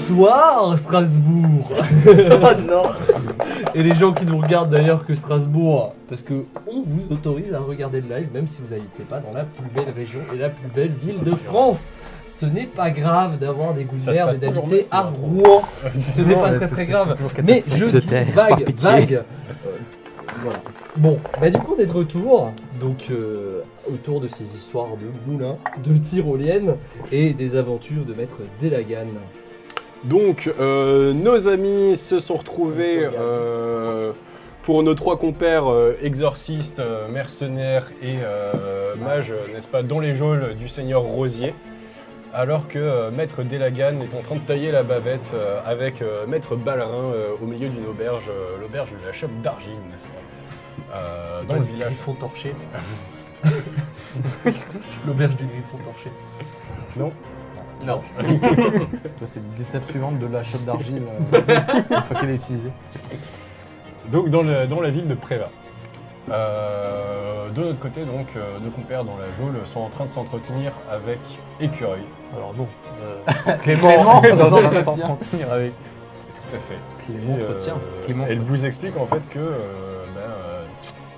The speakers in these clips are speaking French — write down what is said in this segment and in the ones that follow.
Bonsoir Strasbourg. Oh non. Et les gens qui nous regardent d'ailleurs que Strasbourg, parce que on vous autorise à regarder le live même si vous n'habitez pas dans la plus belle région et la plus belle ville de France. Ce n'est pas grave d'avoir des goûts de merde et d'habiter à Rouen. Ce n'est pas très grave. Mais je dis vague. Voilà. Bon, bah du coup on est de retour, donc autour de ces histoires de moulins, de tyroliennes et des aventures de maître Delagan. Donc, nos amis se sont retrouvés pour nos trois compères exorcistes, mercenaires et mages, n'est-ce pas, dans les geôles du seigneur Rosier, alors que maître Delagan est en train de tailler la bavette avec maître Ballerin au milieu d'une auberge, l'auberge de la chope d'argile, n'est-ce pas, dans le village. Griffon torché. L'auberge du Griffon torché. Non. Non. C'est l'étape suivante de la chope d'argile une fois qu'elle est utilisée. Donc dans la ville de Préva. De notre côté, donc, nos compères dans la geôle sont en train de s'entretenir avec Écureuil. Alors non. Clément Clément, dans ça un va s'entretenir avec Tout à fait. Clément Et, entretien. Elle vous explique en fait que,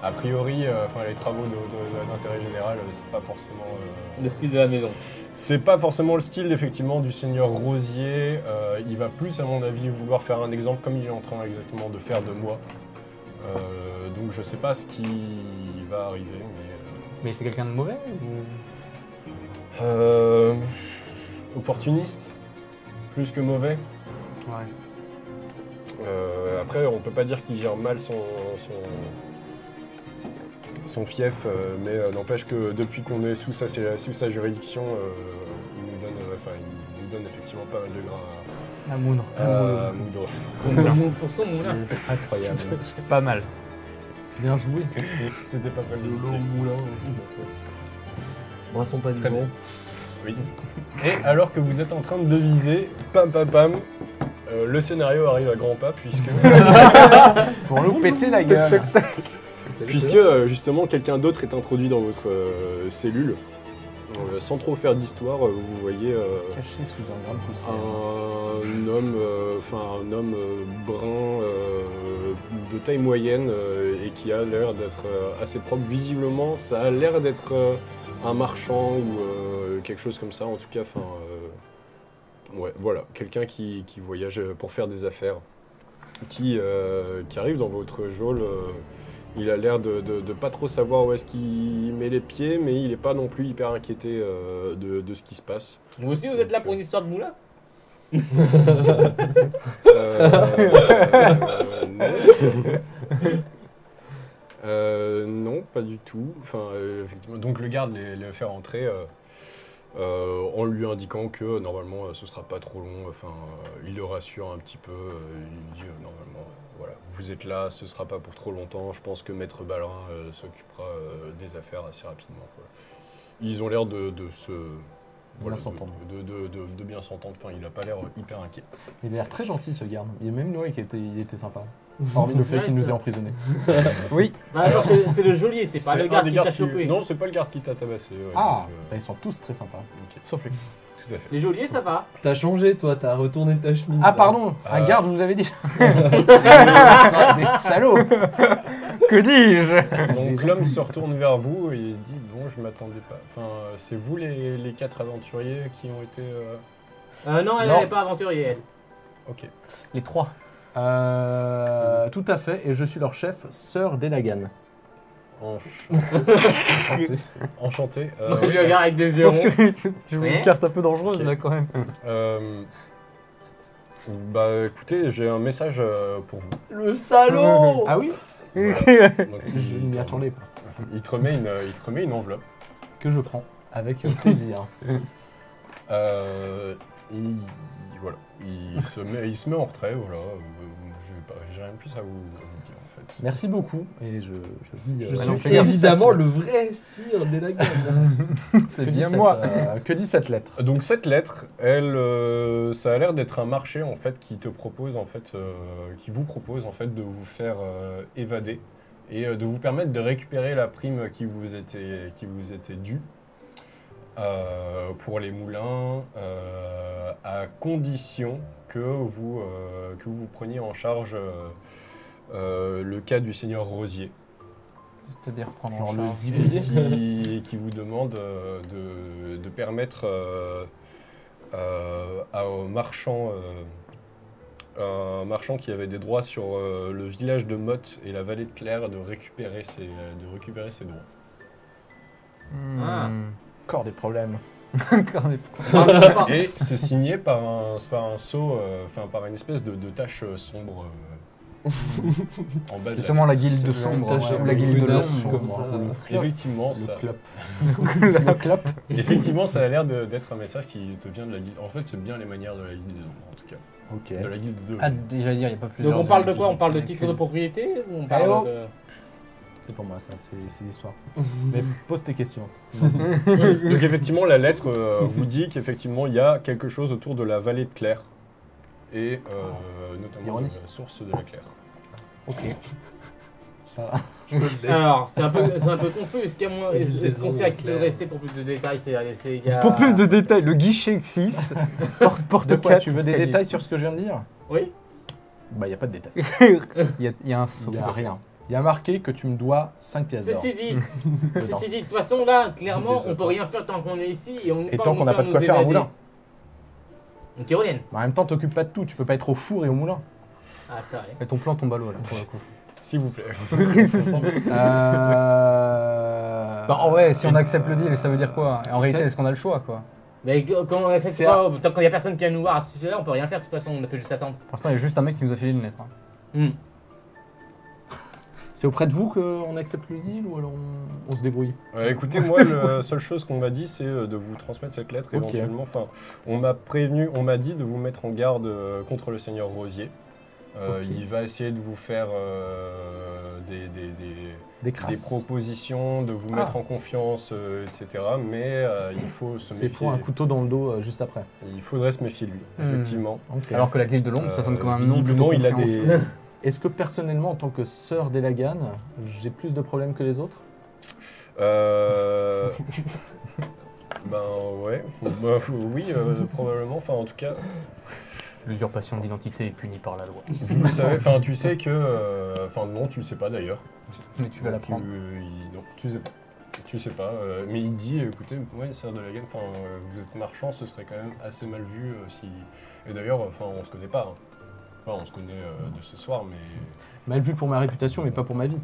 a priori, les travaux d'intérêt général, c'est pas forcément. Le style de la maison. C'est pas forcément le style effectivement du seigneur Rosier. Il va plus, à mon avis, vouloir faire un exemple comme il est en train exactement de faire de moi. Donc je sais pas ce qui va arriver, Mais c'est quelqu'un de mauvais ou... opportuniste, plus que mauvais. Ouais. Après, on peut pas dire qu'il gère mal son fief, mais n'empêche que depuis qu'on est sous sa juridiction, il nous donne effectivement pas mal de grains La moudre. à moudre. Pour son moulin. Incroyable. Pas mal. Bien joué. C'était pas mal de L'eau moulin. Brassons pas du Très vent. bien. Oui. Et alors que vous êtes en train de deviser, pam pam pam, le scénario arrive à grands pas puisque Pour nous péter la gueule. puisque justement quelqu'un d'autre est introduit dans votre cellule. Sans trop faire d'histoire, vous voyez Caché sous un grain de poussière. un homme brun de taille moyenne et qui a l'air d'être assez propre. Visiblement, ça a l'air d'être un marchand ou quelque chose comme ça. En tout cas, ouais, voilà, quelqu'un qui voyage pour faire des affaires, qui arrive dans votre geôle. Il a l'air de pas trop savoir où est-ce qu'il met les pieds, mais il n'est pas non plus hyper inquiété de ce qui se passe. Vous aussi, vous êtes là pour une histoire de moulin? Non, pas du tout. Effectivement. Donc le garde les fait rentrer en lui indiquant que normalement ce sera pas trop long. Il le rassure un petit peu. Il dit normalement, voilà, vous êtes là, ce sera pas pour trop longtemps. Je pense que Maître Ballerin s'occupera des affaires assez rapidement. Quoi. Ils ont l'air de se Bien s'entendre. de bien s'entendre. Il a pas l'air hyper inquiet. Il a l'air très gentil ce garde. Il même Noé qui était sympa. Hormis le fait qu'il nous ait emprisonnés. Oui. Ah non, c'est le geôlier, c'est pas le garde qui t'a chopé. Non, c'est pas le garde qui t'a tabassé. Ouais, Ah, donc, ils sont tous très sympas. ok. Sauf lui. Tout à fait. Les geôliers, ça va. T'as changé toi, t'as retourné ta chemise. Ah là. pardon, un Euh. garde, vous avez dit. Des salauds. Que dis-je? Donc l'homme se retourne vers vous et il dit bon, je m'attendais pas. C'est vous les 4 aventuriers qui ont été. Non, elle Non. n'est pas aventurier, elle. Ok. Les trois. Tout à fait, et je suis leur chef, Sœur Delagan. Enchanté. Je le regarde avec des yeux ronds. Tu veux une carte un peu dangereuse là quand même. Écoutez, j'ai un message pour vous. Le salaud. Ah oui? Voilà. Donc, Je n'y attendais pas. il te remet une enveloppe. Que je prends avec plaisir. Voilà. Il se met en retrait. Voilà. J'ai rien de plus à vous dire en fait. Merci beaucoup, et je dis. Je non, fais suis gaffe, évidemment cette le vrai sire Delagan. C'est bien moi. Que dit cette lettre? Donc cette lettre, ça a l'air d'être un marché en fait qui te propose en fait, qui vous propose en fait de vous faire évader et de vous permettre de récupérer la prime qui vous était due pour les moulins, à condition que vous preniez en charge le cas du seigneur Rosier. C'est-à-dire prendre Genre en le charge. ziblier qui vous demande de permettre au marchand, un marchand qui avait des droits sur le village de Motte et la vallée de Claire de récupérer ses droits. Ah. Encore des problèmes. Et c'est signé par un sceau, par une espèce de tache sombre en bas de Justement la guilde de C'est sombre, une tache ou la guilde de menace l'ombre. comme ça. Effectivement, Le ça, clop. Le clop. effectivement, ça a l'air d'être un message qui te vient de la guilde. En fait, c'est bien les manières de la guilde des ombres, en tout cas. Ok. De la guilde de Ah, déjà dire, il n'y a pas plusieurs. Donc on parle de quoi? guildes. On parle de titre de propriété ou on parle oh. de... C'est pour moi ça, c'est l'histoire. Mais pose tes questions. Donc effectivement, la lettre vous dit qu'effectivement, il y a quelque chose autour de la vallée de Claire. Et notamment Ironie. la source de la Claire. Ok. Alors, c'est un peu confus. Est-ce qu'on sait à qui Claire. s'adresser pour plus de détails? Pour plus de détails, le guichet 6, porte De quoi 4. tu veux des escalier. détails sur ce que je viens de dire? Oui. Bah, il n'y a pas de détails. Il y a un saut. Il n'y a rien. Il y a marqué que tu me dois 5 pièces d'or. Ceci dit, de toute façon, là, clairement, Déjà on peut pas. rien faire tant qu'on est ici et on nous Et parle tant de qu'on nous n'a pas de quoi nous faire au évader. moulin. Une tyrolienne. En même temps, t'occupes pas de tout. Tu peux pas être au four et au moulin. Ah, c'est vrai. Et ton plan tombe à l'eau là pour le coup. S'il vous plaît. Bah en vrai, si on accepte le deal, ça veut dire quoi? En réalité, C'est- est-ce qu'on a le choix quoi? Mais quand on accepte C'est pas, tant qu'il y a personne qui vient nous voir à ce sujet-là, on peut rien faire de toute façon, on peut juste attendre. Pour l'instant, il y a juste un mec qui nous a filé une lettre. hein. Hmm. C'est auprès de vous qu'on accepte le deal ou alors on se débrouille? Écoutez, moi, la seule chose qu'on m'a dit, c'est de vous transmettre cette lettre Ok. éventuellement. Enfin, on m'a dit de vous mettre en garde contre le seigneur Rosier. Ok. Il va essayer de vous faire Des des crasses. propositions, de vous mettre en confiance, etc. Mais il faut se C'est méfier. pour un couteau dans le dos juste après. Il faudrait se méfier de lui, effectivement. Ok. Alors que la guilde de l'ombre, ça sonne comme un nom visiblement, plutôt il a confiance. des. Est-ce que personnellement, en tant que sœur d'Elagan, j'ai plus de problèmes que les autres? Ben ouais. Bah, oui, probablement. Enfin, en tout cas, L'usurpation d'identité est punie par la loi. vous savez. Enfin, tu sais que. Enfin, non, tu le sais pas d'ailleurs. Mais tu vas l'apprendre. Non, tu sais pas. Tu sais pas. Mais il dit, écoutez, ouais, sœur de la gamme. Enfin, vous êtes marchand, ce serait quand même assez mal vu si. Et d'ailleurs, enfin, on se connaît pas. Hein. Enfin, on se connaît de ce soir, mais. Mal vu pour ma réputation, mais pas pour ma vie.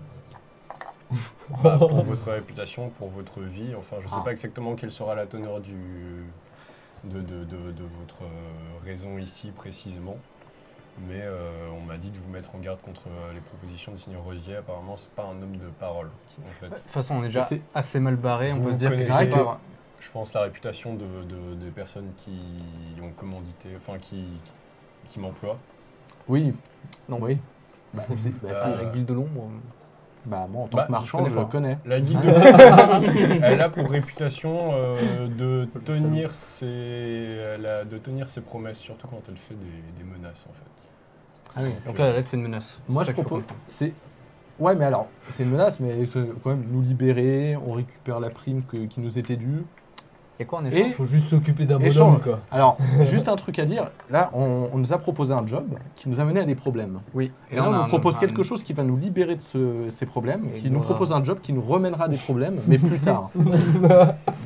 Bah, pour votre réputation, pour votre vie, enfin je sais Ah. pas exactement quelle sera la teneur de votre raison ici précisément, mais on m'a dit de vous mettre en garde contre les propositions du seigneur Rosier. Apparemment c'est pas un homme de parole en fait. De toute façon, on est déjà C'est- assez mal barré. On Vous peut se dire que connaissez c'est que- pas- Je pense la réputation des personnes qui ont commandité, enfin qui m'emploient. Oui. Non. Oui. Bah, c'est- C'est la guilde de l'ombre. bah, moi, en tant Bah, que marchand, je connais le pas. connais. La guide de... elle a pour réputation de tenir ses promesses, surtout quand elle fait des menaces en fait. Ah oui. Donc là, la lettre, c'est une menace. Moi, C'est je ça qu'il faut propose. comprendre. C'est. Ouais, mais alors, c'est une menace, mais c'est quand même nous libérer, on récupère la prime qui nous était due. Et quoi en Et- échange? Faut juste s'occuper d'un Échange. bonhomme, quoi. Alors, juste un truc à dire. Là, on nous a proposé un job qui nous a mené à des problèmes. Oui. Et là, on a nous un- propose un- quelque chose qui va nous libérer de ces problèmes, Et qui nous voilà. propose un job qui nous remènera à des problèmes, mais plus tard.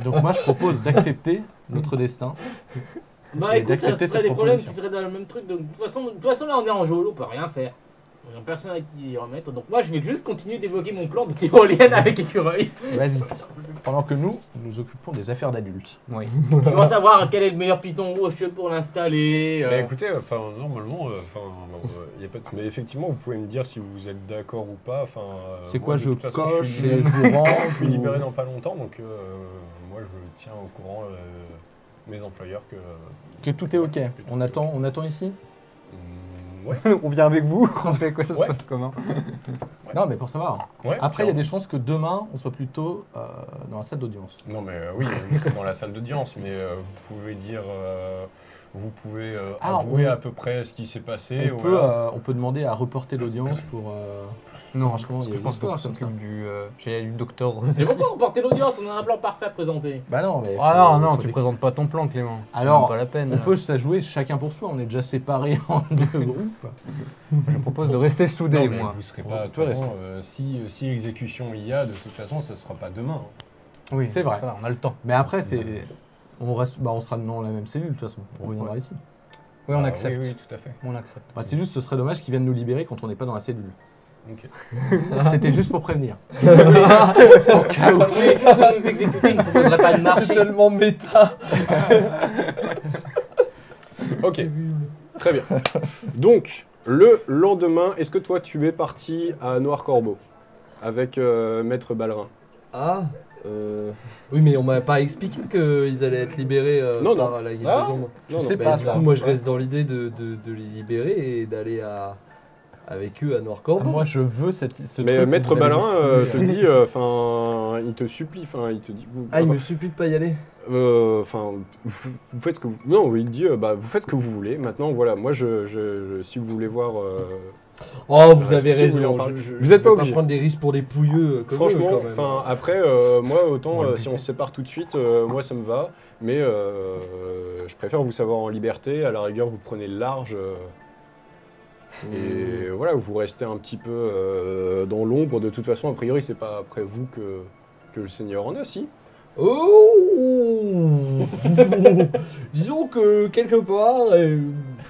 Donc moi, je propose d'accepter notre destin. Bah Et écoute, ça d'accepter serait cette des problèmes qui proposition. seraient dans le même truc. Donc, de toute façon, là, on est en jeu, on peut rien faire. On a personne à qui y remettre. Donc, moi, je vais juste continuer d'évoquer mon plan de tyrolienne avec écureuil. Vas-y. Pendant que nous occupons des affaires d'adultes. Oui. Je veux savoir quel est le meilleur piton rocheux pour l'installer. Mais écoutez, enfin normalement, y a pas de... mais effectivement, vous pouvez me dire si vous êtes d'accord ou pas. Enfin, C'est moi, quoi, de je toute façon, coche je suis, et je vous range je suis ou- libéré dans pas longtemps, donc moi je tiens au courant mes employeurs que. Que tout est ok. On attend ici. Ouais. On vient avec vous. On fait quoi? Ça se Ouais. passe comment? Non, mais pour savoir. Ouais, Après, il y a clairement. des chances que demain, on soit plutôt dans la salle d'audience. Non mais oui, vous serez dans la salle d'audience, mais vous pouvez dire, vous pouvez Ah, avouer on- à peu près ce qui s'est passé. On voilà. peut demander à reporter l'audience pour. Non, marche comment? Il y a je une pense histoire qu'on comme ça. s'occupe du docteur C'est Rosé. pourquoi remporter l'audience, on a un plan parfait à présenter. Bah non, mais. Ah non, faut tu des- présentes pas ton plan, Clément. C'est Alors, même pas la peine. On peut se la jouer chacun pour soi, on est déjà séparés en deux groupes. Je propose de rester soudés, Non, mais moi. vous serez On pas. De peut toute façon, si exécution il y a, de toute façon, ça se fera pas demain. Oui, c'est vrai. Ça, on a le temps. Mais après, on reste, bah, on sera dans la même cellule de toute façon. On reviendra ici. Oui, on Ah, accepte. Oui, tout à fait. On accepte. Bah, c'est juste, ce serait dommage qu'ils viennent nous libérer quand on n'est pas dans la cellule. Ok. C'était juste pour prévenir. Si vous voulez juste nous exécuter, il ne proposerait pas de C'est marcher. tellement méta. Ok, très bien. Donc, le lendemain, est-ce que toi tu es parti à Noir Corbeau avec Maître Ballerin? Ah. Oui, mais on m'a pas expliqué qu'ils allaient être libérés Non, par non. la guérison. Non, sais non. Bah, pas du ça. coup, moi, je reste dans l'idée de les libérer et d'aller avec eux à Noircorbeau. Moi, je veux ce Mais truc où Maître vous allez Ballerin vous te trouver. dit, enfin, il te supplie, enfin, il te dit, Ah, il me supplie de pas y aller. enfin, vous faites ce que vous, non, il dit, bah, vous faites ce que vous voulez. Maintenant, voilà, moi, si vous voulez voir, Oh, vous avez si vous voulez en raison. parler. Je Vous êtes vais pas obligé. prendre des risques pour des pouilleux comme franchement, eux, quand même. enfin, après, moi, autant On va le si on buter. se sépare tout de suite, moi, ça me va. Mais je préfère vous savoir en liberté. À la rigueur, vous prenez le large. Et voilà, vous restez un petit peu dans l'ombre. De toute façon, a priori, c'est pas après vous que le Seigneur en a, si. Oh Disons que quelque part,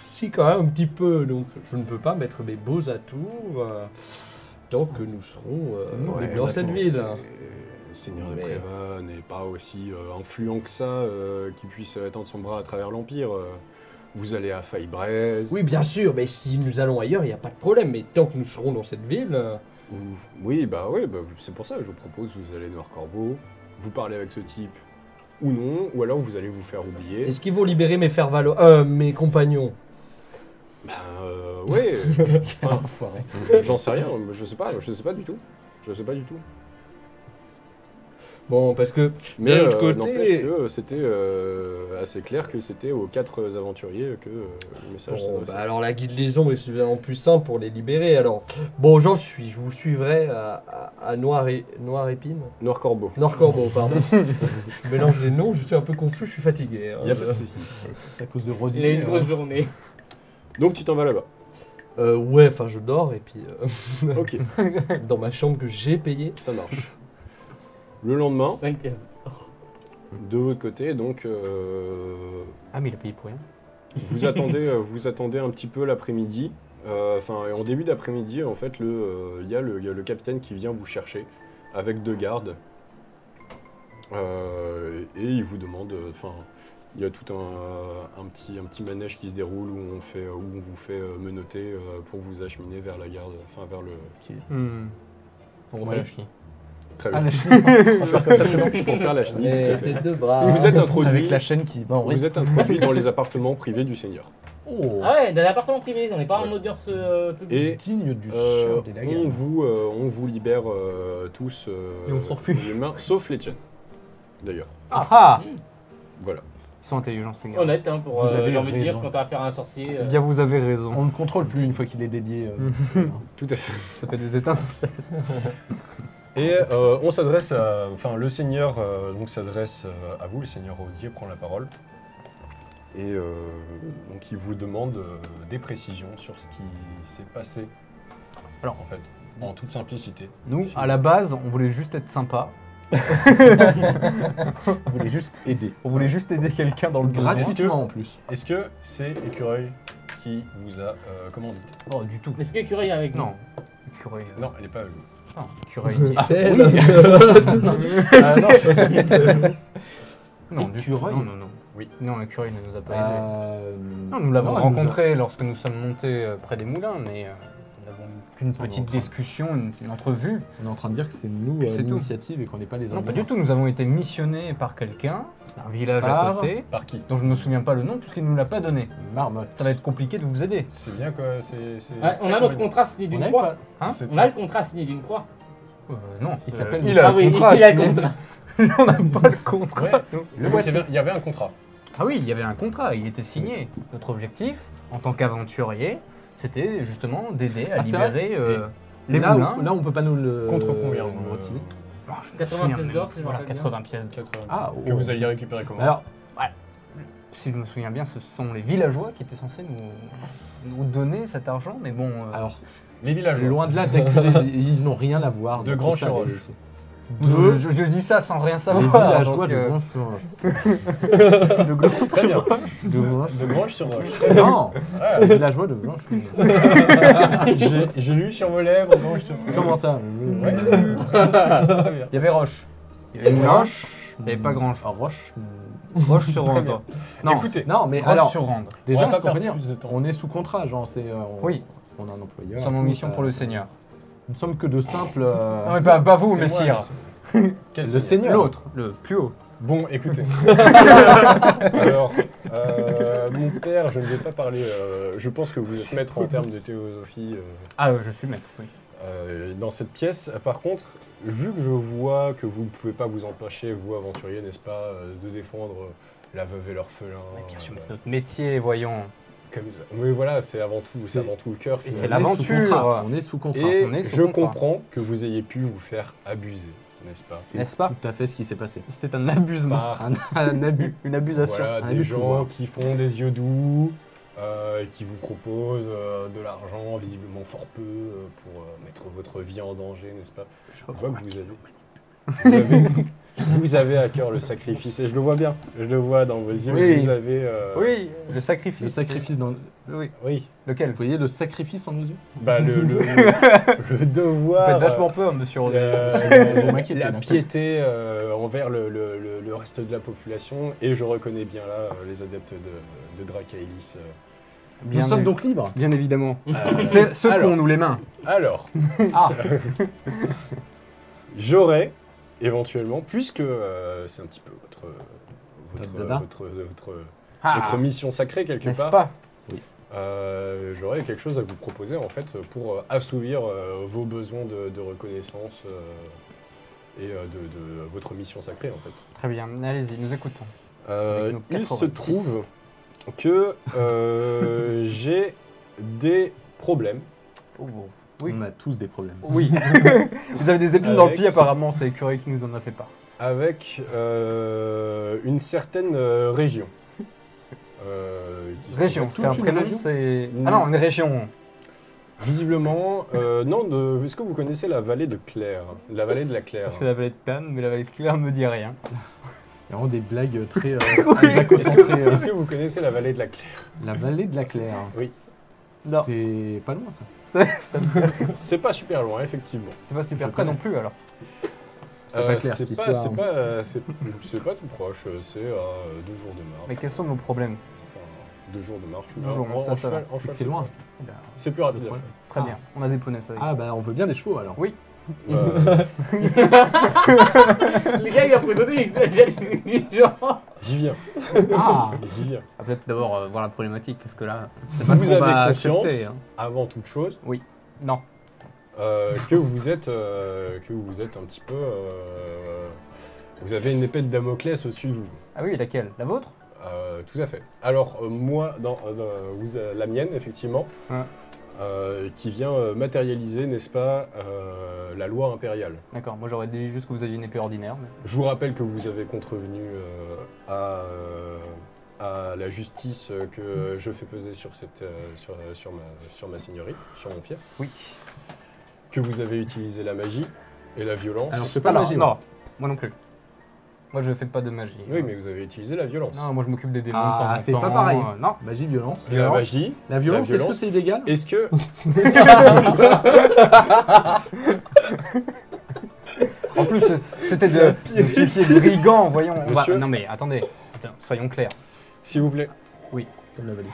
si quand même un petit peu. Donc, je ne peux pas mettre mes beaux atouts tant que nous serons dans cette ville. Le Seigneur de Mais- Préva n'est pas aussi influent que ça, qu'il puisse étendre son bras à travers l'Empire. Vous allez à Faille-Braise. Oui, bien sûr, mais si nous allons ailleurs, il n'y a pas de problème. Mais tant que nous serons dans cette ville, Oui, bah c'est pour ça que je vous propose, vous allez Noir Corbeau, vous parlez avec ce type ou non, ou alors vous allez vous faire oublier. est-ce qu'ils vont libérer mes compagnons? Ben ouais, enfin, Enfoiré. j'en sais rien, je sais pas du tout. Je sais pas du tout. Bon, parce que Mais D'un autre côté- n'empêche que c'était assez clair que c'était aux 4 aventuriers que le message bon, s'adressait. bah alors la guide des ombres est suffisamment plus simple pour les libérer. Alors, bon, j'en suis. Je vous suivrai à Noir Épine. Noir Corbeau. Noircorbeau, pardon. Je mélange les noms, je suis un peu confus, je suis fatigué. hein. Il n'y a pas de souci. C'est à cause de Il a Rosy. une grosse journée. Donc tu t'en vas là-bas. Ouais, enfin je dors et puis Ok, dans ma chambre que j'ai payée. ça marche. Le lendemain, 5 pièces. de votre côté, donc Ah, mais il a payé pour rien. vous attendez un petit peu l'après-midi. Enfin, en début d'après-midi, en fait, il y a le capitaine qui vient vous chercher avec 2 gardes. Et il vous demande, enfin, il y a tout un petit manège qui se déroule où on vous fait menotter pour vous acheminer vers la garde, enfin vers le. On Ouais. refait la chier. Très Ah, bien. la chaîne. Pour faire comme ça, pour faire la chenille, tout à Mais fait. tes deux bras. Vous êtes introduit. Avec la chaîne qui. Bon, Vous êtes introduit dans les appartements privés du Seigneur. Oh, Ah ouais, dans un appartement privé, on n'est pas en Ouais. audience publique. Et digne du Euh, chien des Nagas. on vous libère tous Et on s'enfuit. les mains, sauf les tiennes. D'ailleurs, Ah ah voilà. Ils sont intelligents, ces gars. Honnête, hein, pour Vous avez j'ai envie de dire, raison. quand t'as affaire à un sorcier. Eh bien, vous avez raison. On ne contrôle plus une fois qu'il est dédié. Tout à fait. Ça fait des étincelles. Et on s'adresse à, enfin, le Seigneur donc s'adresse à vous. Le Seigneur Rodier prend la parole et donc il vous demande des précisions sur ce qui s'est passé. Alors en fait, en toute simplicité. Nous, Si- à la base, on voulait juste être sympa. On voulait juste aider. On voulait juste aider quelqu'un dans le besoin. Gratuitement en plus. Est-ce que c'est Écureuil qui vous a commandé? Oh, du tout. Est-ce que Curie est avec nous? Non. Écureuil. Non, elle n'est pas avec vous. Non, écureuil. C'est Ah, non, Non, du tout. Écureuil. Non, non, non. Oui. Non, l'écureuil ne nous a pas aidés. Non, nous non, l'avons elle nous a- rencontré lorsque nous sommes montés près des moulins, mais nous n'avons qu'une Ça, on est en petite train. discussion, une entrevue. On est en train de dire que c'est nous C'est tout. l'initiative et qu'on n'est pas les Non, pas envoyés. du tout. Nous avons été missionnés par quelqu'un, un village à Par côté, Par qui? dont je ne me souviens pas le nom puisqu'il ne nous l'a pas donné. Marmotte. Ça va être compliqué de vous aider. C'est bien quoi. C'est. Ouais, on a notre contrat signé On d'une avait croix. pas- Hein C'est- On a le contrat signé d'une croix. Non, Il s'appelle il Monsieur. a Ah un oui, contrat. il a le sinon- contrat. On n'a pas le contrat. Ouais. nous. Le voici. Il y avait un contrat. Ah oui, il y avait un contrat, il était signé. Notre objectif, en tant qu'aventurier, c'était justement d'aider à Ah, c'est vrai libérer Les là, moulins. là, on peut pas nous le Contre combien nous le retirer. Oh, je me 80 souviens pièces même. d'or, si je me Voilà, rappelle bien. 80 pièces d'or. 80. Ah, Que vous alliez récupérer comment? Alors, Si je me souviens bien, ce sont les villageois qui étaient censés nous donner cet argent, mais bon. alors Les villageois. loin de là t'accuser, ils n'ont rien à voir. De dans Grand tout ça, Chirage. les- je dis ça sans rien Les savoir. villageois donc, de Grand Chirage. de Grand Très bien. De Grand De Grange sur Roche. Non, Ah, les villageois de Grand Chirage. j'ai lu sur vos lèvres Grange sur Roche. Comment ça Ouais. Très bien. Il y avait Roche. Il y avait Roche. Il n'y avait pas Grange. Roche. Roche sur Très Rande. bien. Non, Écoutez, Non, mais Roche alors, sur Rande. on déjà, va ce pas qu'on peut perdre dire, plus de temps. on est sous contrat, genre, Oui. on a un employeur. Nous sommes en tout mission ça. pour le Seigneur. Nous ne sommes que de simples. Non, mais pas vous, C'est messire. moi, Quel Le Seigneur. L'autre, le plus haut. Bon, écoutez. Alors, mon père, je ne vais pas parler. Je pense que vous êtes maître en termes de théosophie Ah, je suis maître, oui. dans cette pièce. Par contre, vu que je vois que vous ne pouvez pas vous empêcher, vous aventurier, n'est-ce pas, de défendre la veuve et l'orphelin. Bien sûr, mais c'est notre métier, voyons. Comme ça. Oui, voilà, c'est avant tout le cœur. Et finalement. c'est On est sous l'aventure. contrat, On est sous contrat. Et on est sous je contrat. comprends que vous ayez pu vous faire abuser, n'est-ce pas C'est N'est-ce pas tout à fait ce qui s'est passé. C'était un abusement. Par Un abus. Une abusation. voilà, un des abus de gens pouvoir. qui font des yeux doux, et qui vous proposent de l'argent visiblement fort peu pour mettre votre vie en danger, n'est-ce pas? Je vois que vous avez à cœur le sacrifice, et je le vois bien, je le vois dans vos yeux, Oui. vous avez... Oui, le sacrifice. Le sacrifice dans. Oui. Oui, Lequel Vous voyez le sacrifice en nos yeux bah le Vous devoir... faites vachement peur, monsieur Rodin. Vous m'inquiétez, la là. piété envers le reste de la population, et je reconnais bien là les adeptes de Dracaelis. Nous sommes donc libres. Bien évidemment. Alors, Secouons-nous les mains. alors, Ah, j'aurais éventuellement, puisque c'est un petit peu Dada. votre mission sacrée quelque N'est-ce part, pas j'aurais quelque chose à vous proposer en fait pour assouvir vos besoins de reconnaissance et de votre mission sacrée en fait. Très bien, allez-y, nous écoutons. Avec nos Il se 86. trouve que j'ai des problèmes. Oh, oui. on a tous des problèmes. Oui. Vous avez des épines dans le Avec- pied apparemment, c'est Curé qui nous en a fait part. Avec une certaine région. Qui se Région, trouve c'est un une prénom, région c'est... Non. Ah non, une région. visiblement, non, est-ce que vous connaissez la vallée de Claire? La vallée de la Claire. C'est la vallée de Tannes, mais la vallée de Claire ne me dit rien. Il y a vraiment des blagues très exacocentrées. Est-ce que vous connaissez la vallée de la Claire? La vallée de la Claire. Oui. Non. C'est pas loin ça. C'est pas super loin, effectivement. C'est pas super Je près connais. non plus alors. C'est pas clair cette c'est pas, histoire. c'est pas tout proche, c'est à 2 jours de marche. Mais quels sont vos problèmes? Enfin, 2 jours de marche. 2 jours, ça va. cheval, en C'est cheval, que c'est loin. C'est plus rapide. à Ouais. cheval. Très bien, on a des poneys avec. Ah bah on veut bien des chevaux alors. Oui. Les gars, il a emprisonné, il a déjà des gens. J'y viens, Ah j'y viens. Ah, peut-être d'abord voir la problématique, parce que là, c'est pas ce Vous qu'on avez va conscience, accepter. Hein. avant toute chose, Non. que vous êtes un petit peu... vous avez une épée de Damoclès au-dessus de vous. Ah oui, laquelle? La vôtre? Tout à fait. Alors, moi, la mienne, effectivement, Ouais. qui vient matérialiser, n'est-ce pas, la loi impériale. D'accord, moi j'aurais dit juste que vous aviez une épée ordinaire. Mais... Je vous rappelle que vous avez contrevenu à la justice que je fais peser sur ma seigneurie, sur mon fief. Oui. Que vous avez utilisé la magie et la violence. Alors je fais pas Alors, magie. non, moi non plus. Moi je fais pas de magie. Oui, mais vous avez utilisé la violence. Non, moi je m'occupe des démons Ah, de temps en c'est temps. pas pareil. Non. Magie, violence. La magie. La violence, est-ce que violence. c'est illégal Est-ce que... En plus, c'était de brigands, voyons. on va- Monsieur Non mais attendez, soyons clairs. S'il vous plaît, Comme la vallée.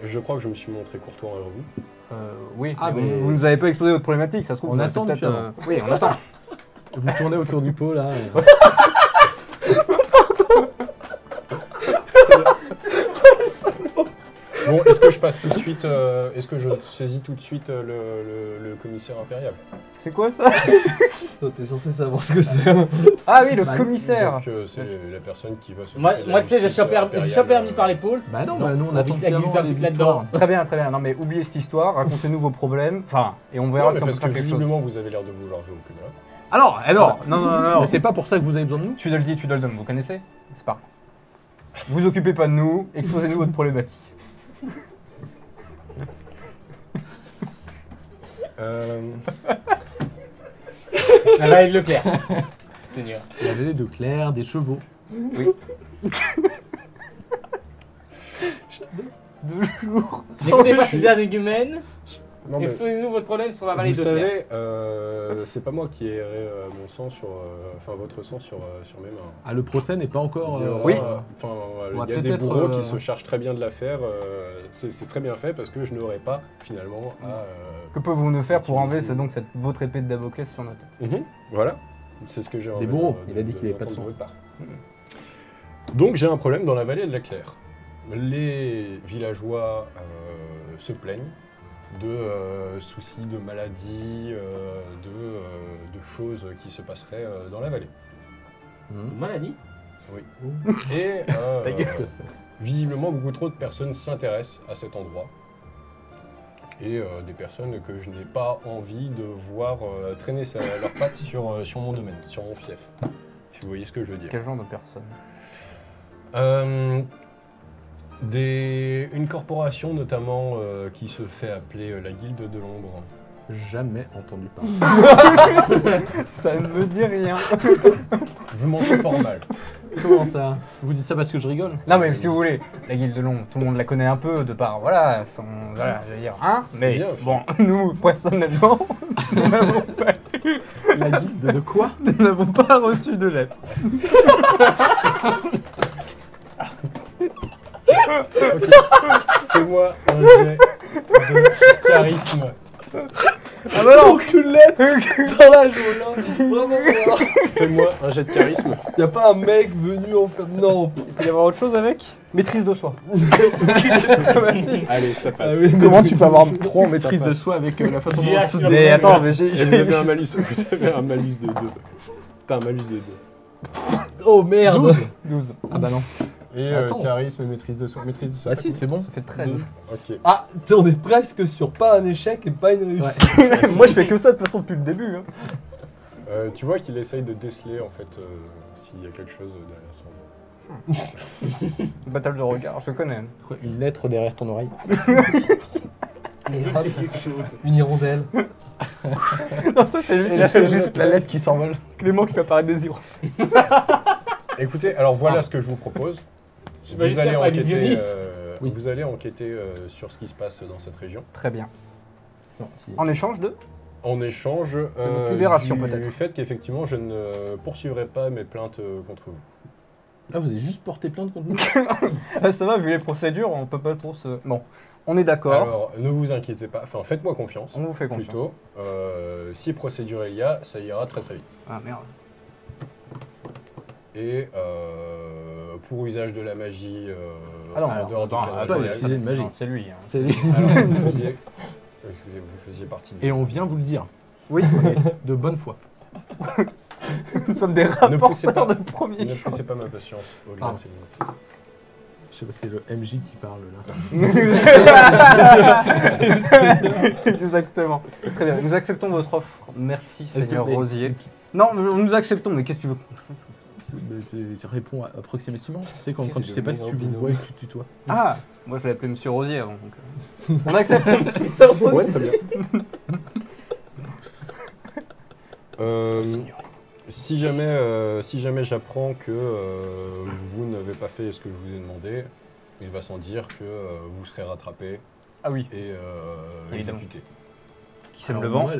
je crois que je me suis montré courtois envers vous. Oui, Ah, mais mais- vous nous avez pas exposé votre problématique, ça se trouve. On c'est attend peut-être, depuis avant. Oui, on attend. Vous tournez autour du pot là. Bon, est-ce que je passe tout de suite est-ce que je saisis tout de suite le commissaire impérial? C'est quoi ça? Toi, t'es censé savoir ce que c'est. Ah oui, le Bah, commissaire. Donc c'est la personne qui va se. Moi, tu sais, j'ai chopé Hermie par l'épaule. Bah non, Non, nous on on attend vit clairement avec des les arbitres histoires. là-dedans. Très bien, très bien. Non mais oubliez cette histoire, racontez-nous vos problèmes. Enfin, et on verra si on peut parce que faire quelque chose. visiblement vous avez l'air de vouloir jouer au cumul. Alors, non. Mais c'est pas pour ça que vous avez besoin de nous. Tu dois le dire, tu dois le donner. Vous connaissez? C'est pas grave. Vous occupez pas de nous, exposez-nous votre problématique. La vallée de Leclerc. Seigneur. Il y avait de clairs, des chevaux. N'écoutez pas ces énergumènes. Non, mais Exposez-nous votre problème sur la vallée vous de Leclerc. savez, c'est pas moi qui ai erré mon sang sur, enfin votre sang sur mes mains. Ah, le procès n'est pas encore. Il y aura, oui. Enfin, On va il y a des peut-être, bourreaux qui se chargent très bien de l'affaire. C'est très bien fait parce que je n'aurais pas finalement à. Que pouvez-vous nous faire pour enlever votre épée de Damoclès sur notre tête? Voilà, c'est ce que j'ai envie bourreaux. de- Il a dit qu'il avait pas de d'entendre sang. votre part. Donc j'ai un problème dans la vallée de la Claire. Les villageois se plaignent de soucis, de maladies, de choses qui se passeraient dans la vallée. Une maladie. Oui. Et Qu'est-ce que c'est? visiblement, beaucoup trop de personnes s'intéressent à cet endroit. Et des personnes que je n'ai pas envie de voir traîner leurs pattes sur mon domaine, sur mon fief. Si vous voyez ce que je veux dire. Quel genre de personne? Une corporation notamment qui se fait appeler la Guilde de l'Ombre. Jamais entendu parler. Ça ne me dit rien. Vous mentez fort mal. Comment ça? Vous dites ça parce que je rigole? Non mais si vous voulez, la Guilde de l'Ombre, tout le monde la connaît un peu de par, voilà, je veux dire, hein. Mais Bien, bon, nous, personnellement, nous n'avons pas, La guilde de quoi? nous n'avons pas reçu de lettre. Fais-moi un jet de charisme. Ah bah non. Aucune lettre dans la journée. Vraiment pas. Fais-moi un jet de charisme. Y a pas un mec venu en faire. Non. Il peut y avoir autre chose avec? Maîtrise de soi. Allez, ça passe. Ah oui, Comment tu peux avoir 3 en Ça maîtrise de passe. soi avec la façon dont J'ai on se assuré. Mais attends, mais Et vous avez un malus. Vous avez un malus de 2. T'as un malus de 2. Oh merde. 12. Ah bah non, Et Attends. charisme et maîtrise de soi. Maîtrise de soi. Ah si, c'est bon. ça fait 13. Ok. Ah, on est presque sur pas un échec et pas une réussite. Moi je fais que ça de toute façon depuis le début. Hein. Tu vois qu'il essaye de déceler en fait s'il y a quelque chose derrière son. Bataille de regard, je connais. Quoi, une lettre derrière ton oreille. Une hirondelle. Non, ça c'est lui qui C'est juste la lettre qui s'envole. Clément qui fait apparaître des hirondelles. Écoutez, alors voilà ce que je vous propose. J'imagine Vous allez ça par illusionniste. Oui. vous allez enquêter sur ce qui se passe dans cette région. Très bien. Non, En échange de? En échange notre libération, du peut-être. fait qu'effectivement je ne poursuivrai pas mes plaintes contre vous. Ah, vous avez juste porté plainte contre nous? Ah, ça va, vu les procédures, on peut pas trop se... Bon, on est d'accord, Alors ne vous inquiétez pas, enfin faites-moi confiance. on vous fait confiance. Plutôt, si procédure il y a, ça ira très très vite. Ah merde. Et pour usage de la magie Alors, en dehors du attends, cadre attends, légal, utiliser une magie. Non, c'est lui. Hein. C'est lui. alors vous faisiez partie de Et on vient vous le dire. Oui, De bonne foi. nous sommes des Ne poussez rapporteurs pas. de premier Ne choix. poussez pas ma patience au-delà Pardon. de ses limites. Je sais pas, c'est le MJ qui parle là. Exactement. Très bien, nous acceptons votre offre. Merci, Seigneur Mais- Rosier. Non, nous acceptons, mais qu'est-ce que tu veux? Tu réponds approximativement. Tu sais, quand C'est tu sais pas le si tu binôme. vous vois et que tu tutoies. Ah, moi je l'ai appelé Monsieur Rosier avant. Donc, on accepte. Ouais, très bien. Si jamais j'apprends que vous n'avez pas fait ce que je vous ai demandé, il va sans dire que vous serez rattrapé Ah oui, et Évidemment. exécuté. qui sème Alors, le vent. moi,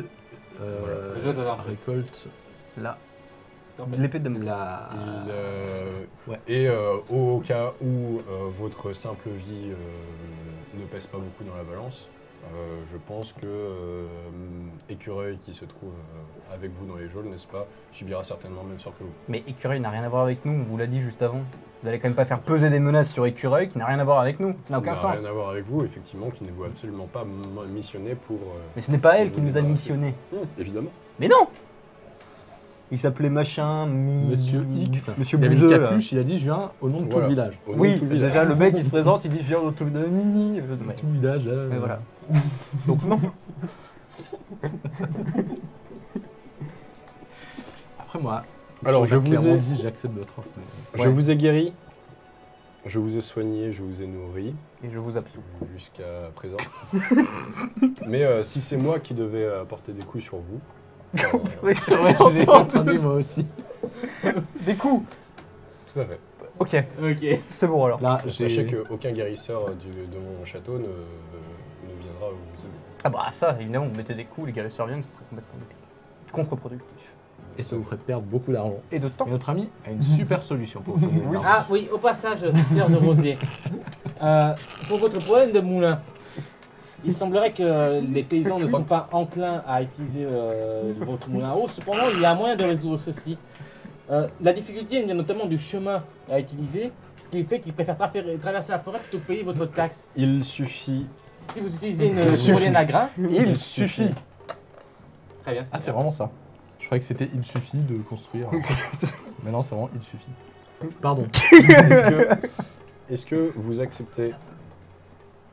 Voilà. récolte Là, l'épée de Damoclès. la. Ouais. Et au cas où votre simple vie ne pèse pas beaucoup dans la balance, je pense que Écureuil qui se trouve avec vous dans les geôles, n'est-ce pas, subira certainement le même sort que vous. Mais Écureuil n'a rien à voir avec nous, on vous l'a dit juste avant. Vous allez quand même pas faire peser des menaces sur Écureuil qui n'a rien à voir avec nous. Ça n'a aucun Ça sens. n'a rien à voir avec vous, effectivement, qui ne vous absolument pas missionné pour... Mais ce n'est pas elle qui nous a missionnés. Évidemment. Mais non. Il s'appelait machin, Monsieur X. Monsieur Il avait une Bouzeux, là. capuche, il a dit je viens au nom de tout Voilà. le village. Au nom de Oui, tout le village. déjà le mec il se présente, il dit je viens de tout le Nini. Tout le village, là. Mais voilà. Donc non. Après moi, Alors, je j'aurais vous clairement ai... dit j'accepte votre offre. mais- Je vous ai guéri, je vous ai soigné, je vous ai nourri Et je vous absous. jusqu'à présent. Mais si c'est moi qui devais porter des coups sur vous, Ouais, j'ai entendu moi aussi. Des coups. tout à fait. Ok, Ok. c'est bon alors. Là, Sachez qu'aucun guérisseur de mon château ne viendra vous aider. Ah bah ça, évidemment, vous mettez des coups, les guérisseurs viennent, ça serait complètement contre-productif. Et ça vous ferait perdre beaucoup d'argent. Et de temps. Et notre ami a une super solution pour vous. Oui. Ah oui, au passage, sœur de Rosier. Pour votre problème de moulin, il semblerait que les paysans ne sont pas enclins à utiliser votre moulin à eau. Cependant, il y a un moyen de résoudre ceci. La difficulté vient notamment du chemin à utiliser, ce qui fait qu'ils préfèrent traverser la forêt plutôt que payer votre taxe. Il suffit. Si vous utilisez une tyrolienne à grains, Il suffit. très bien. Ah, c'est vraiment ça. Je croyais que c'était il suffit de construire. Mais non, c'est vraiment il suffit. Pardon. Est-ce que vous acceptez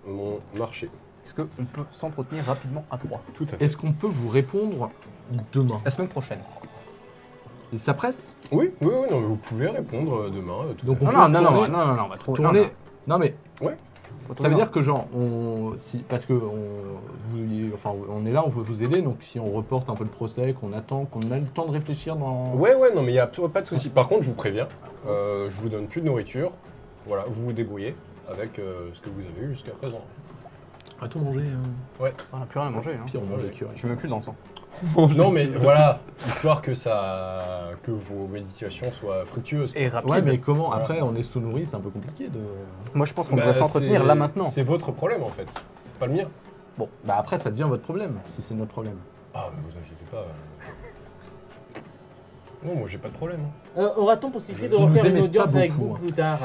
mon marché? Est-ce qu'on peut s'entretenir rapidement à 3 Tout à fait. Est-ce qu'on peut vous répondre demain? La semaine prochaine. Et ça presse? Oui, non, mais vous pouvez répondre demain. Tout Donc à on fait. peut Non, tourner- on va trop tourner. Non mais Ouais. ça veut dire que genre parce que on est là, on veut vous aider, donc si on reporte un peu le procès, qu'on attend, qu'on a le temps de réfléchir dans. Ouais, non, mais il n'y a pas de souci. Par contre, je vous préviens, je vous donne plus de nourriture. Voilà, vous vous débrouillez avec ce que vous avez eu jusqu'à présent. À tout manger. On n'a plus rien à manger. Hein. Pire, on mange des curés. Je mets plus dans le sang. Non, mais voilà, histoire que vos méditations soient fructueuses. Et rapide. Ouais, mais comment Voilà. après on est sous-nourri, c'est un peu compliqué de. Moi je pense qu'on Bah, devrait s'entretenir c'est- là maintenant. C'est votre problème en fait, pas le mien. Bon, bah après ça devient votre problème, si c'est notre problème. Ah, mais vous inquiétez pas. Non, moi j'ai pas de problème. Aura-t-on possibilité de Vous nous refaire une aimez audience pas avec beaucoup, vous hein. plus tard?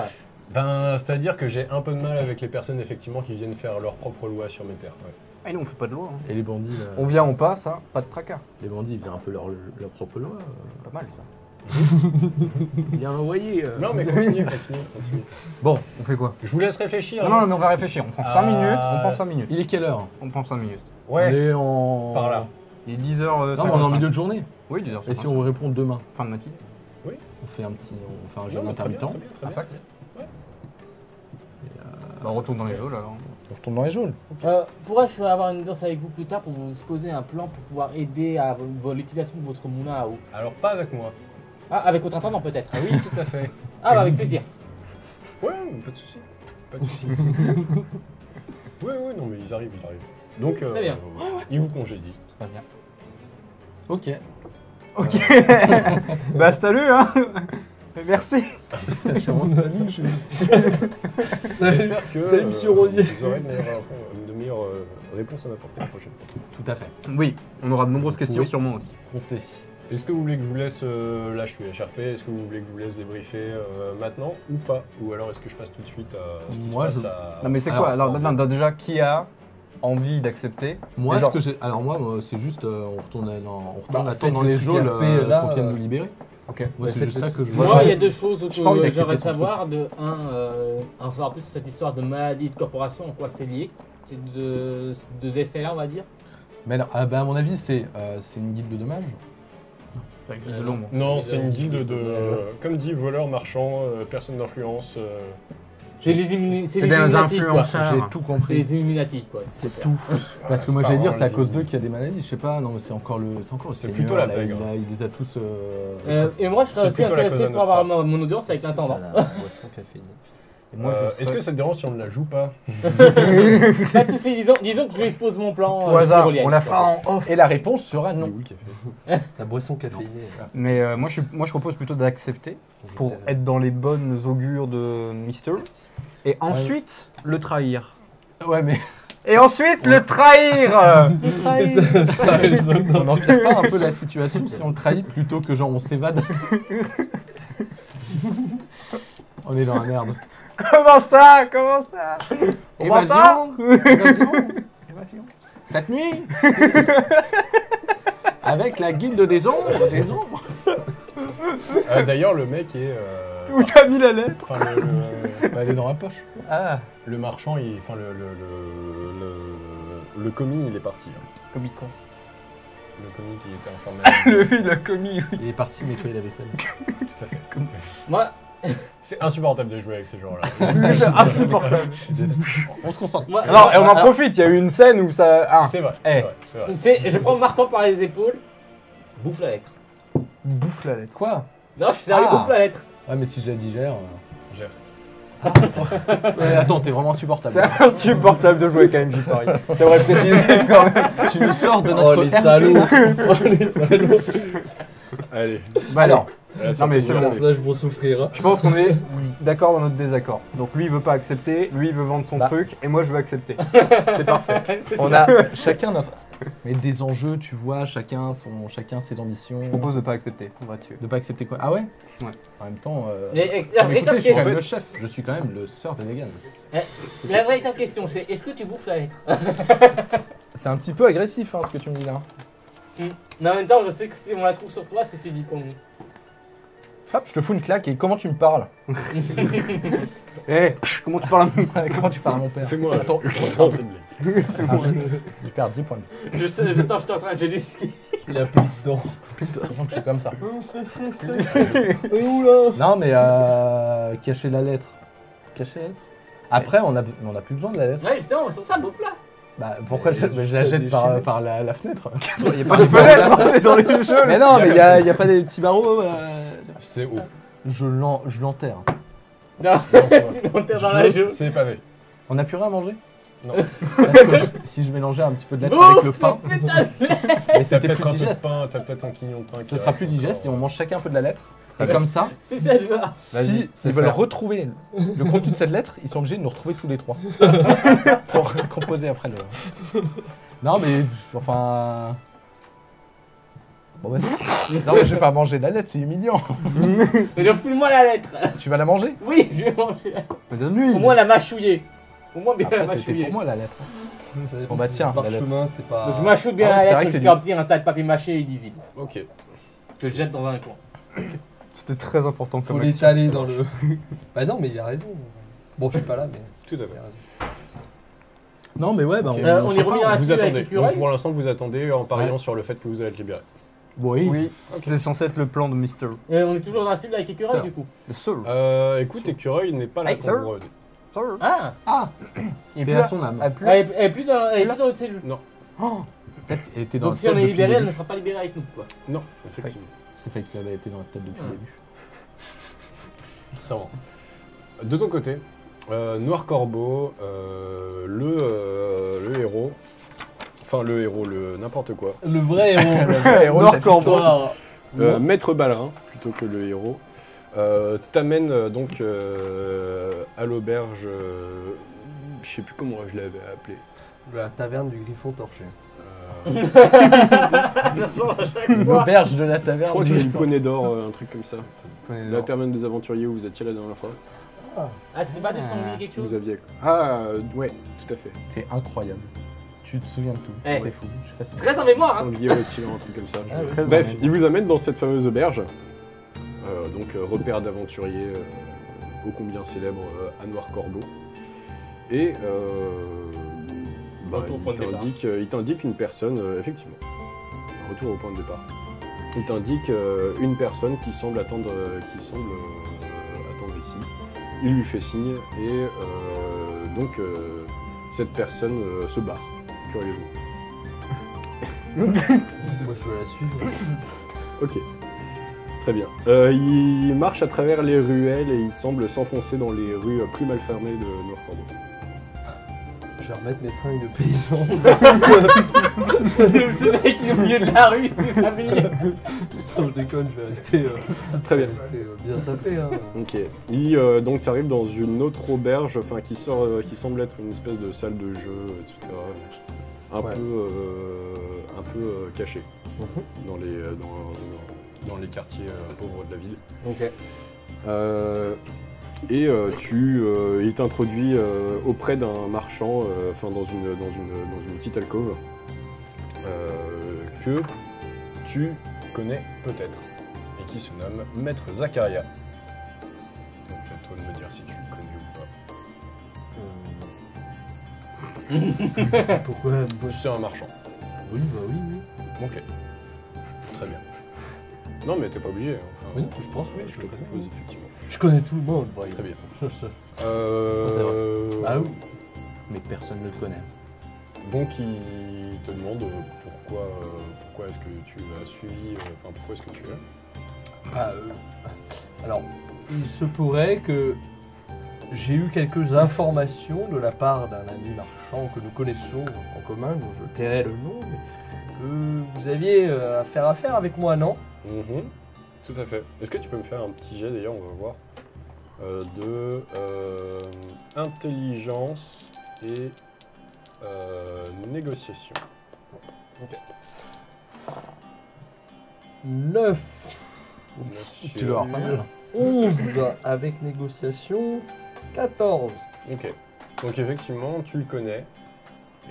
Ben, c'est-à-dire que j'ai un peu de mal avec les personnes effectivement qui viennent faire leur propre loi sur mes terres. Ouais. Ah, nous on fait pas de loi. Hein. Et les bandits, là, On vient, on passe, hein, pas de tracas. les bandits ils faisaient un peu leur propre loi. Pas mal ça. Bien envoyé. Non, mais continuez. Bon, on fait quoi? Je vous laisse réfléchir. Non, mais on va réfléchir. On prend 5 minutes. On prend 5 minutes. Il est quelle heure? On prend 5 minutes. Ouais, On est en. par là. Il est 10h55. Non, mais on est en milieu de journée. Oui, 10h55. Et si on répond demain, Fin de matinée. on fait un jeûne Non, mais très bien, intermittent. très bien, très Un bien. fax. Bah, on retourne dans les jeux là. Alors. On retourne dans les geôles. Pourrais-je avoir une audience avec vous plus tard pour vous exposer un plan pour pouvoir aider à l'utilisation de votre moulin à eau? Alors, pas avec moi. Ah, avec votre intendant peut-être? Ah oui, tout à fait. Ah, bah avec plaisir. Ouais, pas de souci. Pas de souci. Ouais, non, mais ils arrivent. Donc, Très bien. ils vous congédient. Très bien. Ok. Bah, salut hein. Merci. C'est vraiment salut. J'espère que Salut, monsieur Rosier. vous aurez de meilleures réponses à m'apporter la prochaine fois. Tout à fait. Oui, on aura de nombreuses questions Oui. sûrement aussi. Comptez. Est-ce que vous voulez que je vous laisse, là je suis HRP, est-ce que vous voulez que je vous laisse débriefer maintenant ou pas? Ou alors est-ce que je passe tout de suite à ce qui Moi, se passe je- à... Non mais c'est Alors, quoi? Alors non, déjà, qui a envie d'accepter? Moi, Mais ce genre- que j'ai. Alors, moi, c'est juste. On retourne Bah, attendre faites dans le les truc geôles RP, là, qu'on vienne nous libérer. Ok. Moi, Ouais, c'est faites juste le ça que je truc. veux. Moi, il y a deux choses j'ai pas envie que d'accepter j'aimerais son savoir. De en savoir plus sur cette histoire de maladie de corporation, en quoi c'est lié. Ces deux effets-là, on va dire. Mais non, bah, à mon avis, c'est une guilde de dommages. Avec de l'ombre. Non, c'est une guilde de... comme dit, voleurs, marchands, personnes d'influence... C'est les Illuminati, C'est des quoi. influenceurs. J'ai tout C'est compris. les Illuminati, quoi. C'est tout. Parce que moi, j'allais dire, c'est à cause d'eux qu'il y a des maladies. Je sais pas, non, mais c'est encore le C'est seigneur, plutôt la là, pègre. il les a tous. Et moi, je serais C'est aussi plutôt la intéressé Cosa pour avoir Nostra. mon audience avec l'intendant. La boisson caféinée. Et moi, je Est-ce serais- que ça te dérange si on ne la joue pas? Pas de soucis, disons que je lui expose mon plan. Au hasard, tyrolien. on la fera en off. Et la réponse sera non. Oui, café. La boisson caféinée. Mais moi, je propose plutôt d'accepter pour être dans les bonnes augures de Mister. Et ensuite, le trahir. Ouais, mais Et ensuite, le trahir. Ça résonne. on n'empire pas un peu la situation si on le trahit plutôt que genre on s'évade. On est dans la merde. Comment ça? Comment ça? On m'entend? Évasion. Cette nuit, avec la guilde des ombres, D'ailleurs, le mec est. Où t'as mis la lettre? Enfin, Elle est dans la poche. Ah, le marchand, enfin le commis, il est parti. Hein. Comic Con. Le commis qui était informé. Le commis, oui. Il est parti nettoyer la vaisselle. Tout à fait. Moi, C'est insupportable de jouer avec ces gens-là. C'est insupportable. Je suis désolé. On se concentre. moi Non, et on en profite, il y a eu une scène où ça. Ah, C'est vrai. Eh. C'est vrai, c'est vrai. tu sais, je prends le marteau par les épaules, bouffe la lettre. bouffe la lettre. Quoi? Non, je suis sérieux, Ah. bouffe la lettre. Ah, mais si je la digère. Gère. Attends, t'es vraiment insupportable. C'est insupportable de jouer avec AMJ Paris. J'aimerais préciser quand même. Tu nous sors de notre Oh les RP. salauds. Oh les salauds. Allez. Bah alors, Là, Non, mais peut c'est durer. bon. Les personnages vont souffrir. Hein. je pense qu'on est d'accord dans notre désaccord. Donc lui, il veut pas accepter, lui, il veut vendre son Bah. truc, et moi, je veux accepter. C'est parfait. C'est On ça. a chacun notre. Mais des enjeux, tu vois, chacun ses ambitions. Je propose de pas accepter, on va dessus. De pas accepter quoi? Ah ouais? Ouais. En même temps. Mais, mais écoutez, véritable je suis quand question, même le chef. Je suis quand même le sœur de Negan. la véritable question, c'est est-ce que tu bouffes la lettre? C'est un petit peu agressif, hein, ce que tu me dis là. Mais en même temps, je sais que si on la trouve sur toi, c'est fini pour nous. Hop, je te fous une claque et comment tu me parles? Eh, comment tu parles à Comment tu parles à mon père? Fais-moi. Attends, Attends, c'est une blague. je perds 10 points de vie. Je sais, je suis en train de gélisquer. Il a plus de dents. Putain, je suis comme ça. Où là? Non, mais cacher la lettre. Cacher la lettre? Après, on a plus besoin de la lettre. Ouais, justement, sur ça, bouffe la. Bah, pourquoi je la jette par la fenêtre? Il n'y a pas de fenêtre, on est dans les jeux. Mais non, mais il y a pas des petits barreaux. C'est haut. Je l'enterre. Non, tu l'enterres dans la joue. C'est pavé. On a plus rien à manger? Non. Parce que si je mélangeais un petit peu de lettre avec le pain, Putain, mais T'as c'était peut-être plus un peu de digeste. pain, t'as peut-être un quignon de pain. Ce sera plus digeste et on mange chacun un peu de la lettre. Et comme ça, c'est ça, tu vois. si c'est ils veulent faire. retrouver le contenu de cette lettre, ils sont obligés de nous retrouver tous les trois. Pour composer après le. Non mais enfin. Bon bah non mais je vais pas manger de la lettre, c'est humiliant. Mais j'enfile-moi la lettre. Tu vas la manger? Oui, je vais manger la lettre. Mais donne-lui. Au moins la mâchouiller. Au moins bien la Après c'était mâchouiller. pour moi la lettre. Bon bah tiens, la lettre. parchemin, c'est pas. Donc je mâchouille bien Ah ouais, la c'est vrai lettre, que je c'est vais remplir un tas de papier mâché illisible. Ok. Que je jette dans un coin. C'était très important Faut comme action. l'étaler dans le. Bah non, mais il a raison. Bon, je suis pas là, mais Tout à il a fait. raison. Non mais ouais, bah Ok. on je y sais pas, revient à Vous celui avec attendez. l'écureuil. Donc pour l'instant, vous attendez en pariant Ouais. sur le fait que vous allez être libéré. Oui. Oui, c'était censé être le plan de Mister. On est toujours dans la cible avec écureuil Ça. du coup. Le seul. Écoute, écureuil n'est pas là Hey, pour sir. vous aider. Sir. Ah, Ah, Il est paix plus à là. son âme. Ah, plus elle là. est plus dans notre cellule. Oh, Peut-être qu'elle était dans Donc la si on tête est depuis libéré, le elle ne début. sera pas libérée avec nous quoi. Non, effectivement. C'est fait qu'elle a été dans la tête depuis le Ouais. début. C'est bon. De ton côté, Noir Corbeau, le héros, enfin le héros, le n'importe quoi, Le vrai héros. héros de Noir cette Corbeau. Histoire. Maître Balin plutôt que le héros, t'amène donc à l'auberge, je sais plus comment je l'avais appelé. La taverne du Griffon torché. Ça change à chaque fois. L'auberge de la Je taverne. crois que c'est du poney d'or, un truc comme ça. Ouais, La taverne des aventuriers où vous étiez la dernière fois. Ah, c'était pas du sanglier quelque chose? Vous aviez. Ah, ouais, tout à fait. C'est incroyable. Tu te souviens de tout. Eh. C'est fou. Je sais pas si- Très en mémoire hein. Sanglier reptilien, un truc comme ça. Ah, ouais. Très Bref, emmerdant. il vous amène dans cette fameuse auberge. Donc, repère d'aventuriers ô combien célèbre à Noir Corbeau. Et Retour au point de départ. il t'indique une personne, effectivement. Retour au point de départ. Il t'indique une personne qui semble attendre ici. Il lui fait signe et donc cette personne se barre, curieusement. Moi, je veux la suivre. Ok, très bien. Il marche à travers les ruelles et il semble s'enfoncer dans les rues plus mal fermées de Noir Corbeau. Je vais remettre mes fringues de paysan. Ce mec il est au milieu de la rue, il s'habille. Non, je déconne, je vais rester, Très bien. bien sapé. Hein. Ok. Donc tu arrives dans une autre auberge, enfin qui semble être une espèce de salle de jeu, etc. Un Ouais. peu cachée dans les quartiers pauvres de la ville. Ok. Et il t'introduit auprès d'un marchand, enfin dans une petite alcôve, que tu connais peut-être, et qui se nomme Maître Zacharia. Donc c'est à toi de me dire si tu le connais ou pas. Pourquoi C'est un marchand. Oui, bah oui, oui. Ok. Très bien. Non mais t'es pas obligé. Hein. Enfin, Oui, je pense, oui, je je le le connais. propose effectivement. Je connais tout le monde, ouais. Très bien. Ah oui. Mais personne ne le connaît. Donc il te demande pourquoi est-ce que tu as suivi, enfin pourquoi est-ce que tu es là. Ah, alors, il se pourrait que j'ai eu quelques informations de la part d'un ami marchand que nous connaissons en commun, dont je tairai le nom, mais que vous aviez à faire affaire avec moi, non? Tout à fait. Est-ce que tu peux me faire un petit jet d'ailleurs, on va voir, de intelligence et négociation. Ok. 9. Tu dois avoir pas mal. 11 avec négociation. 14. Ok. Donc effectivement, tu le connais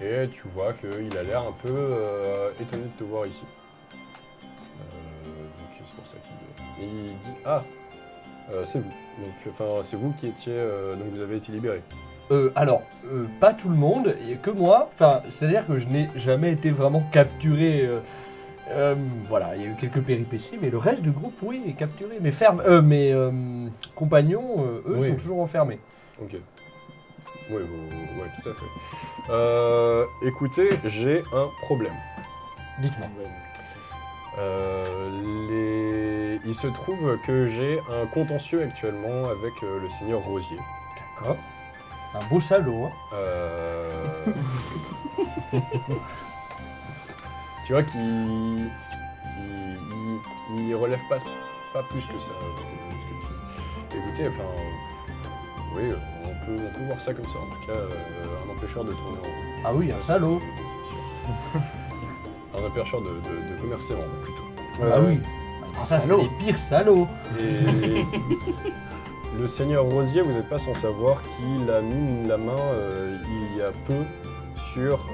et tu vois qu'il a l'air un peu étonné de te voir ici. Donc c'est pour ça qu'il dit ah, c'est vous. Donc enfin c'est vous qui étiez donc vous avez été libéré. Alors, pas tout le monde, il n'y a que moi. Enfin, c'est-à-dire que je n'ai jamais été vraiment capturé. Voilà, il y a eu quelques péripéties, mais le reste du groupe, oui, est capturé. Mes compagnons, eux, Oui. sont toujours enfermés. Ok. Oui, ouais, tout à fait. Écoutez, j'ai un problème. Dites-moi. Il se trouve que j'ai un contentieux actuellement avec le seigneur Rosier. D'accord. Un beau salaud, hein. Tu vois qu'il il relève pas plus que ça. Écoutez, enfin, oui, on peut voir ça comme ça. En tout cas, un empêcheur de tourner en rond. Ah oui, un salaud. Un empêcheur de commercer en rond, plutôt. Ah oui. Ça, c'est salaud. les pires salauds. Et le seigneur Rosier, vous n'êtes pas sans savoir qu'il a mis la main il y a peu sur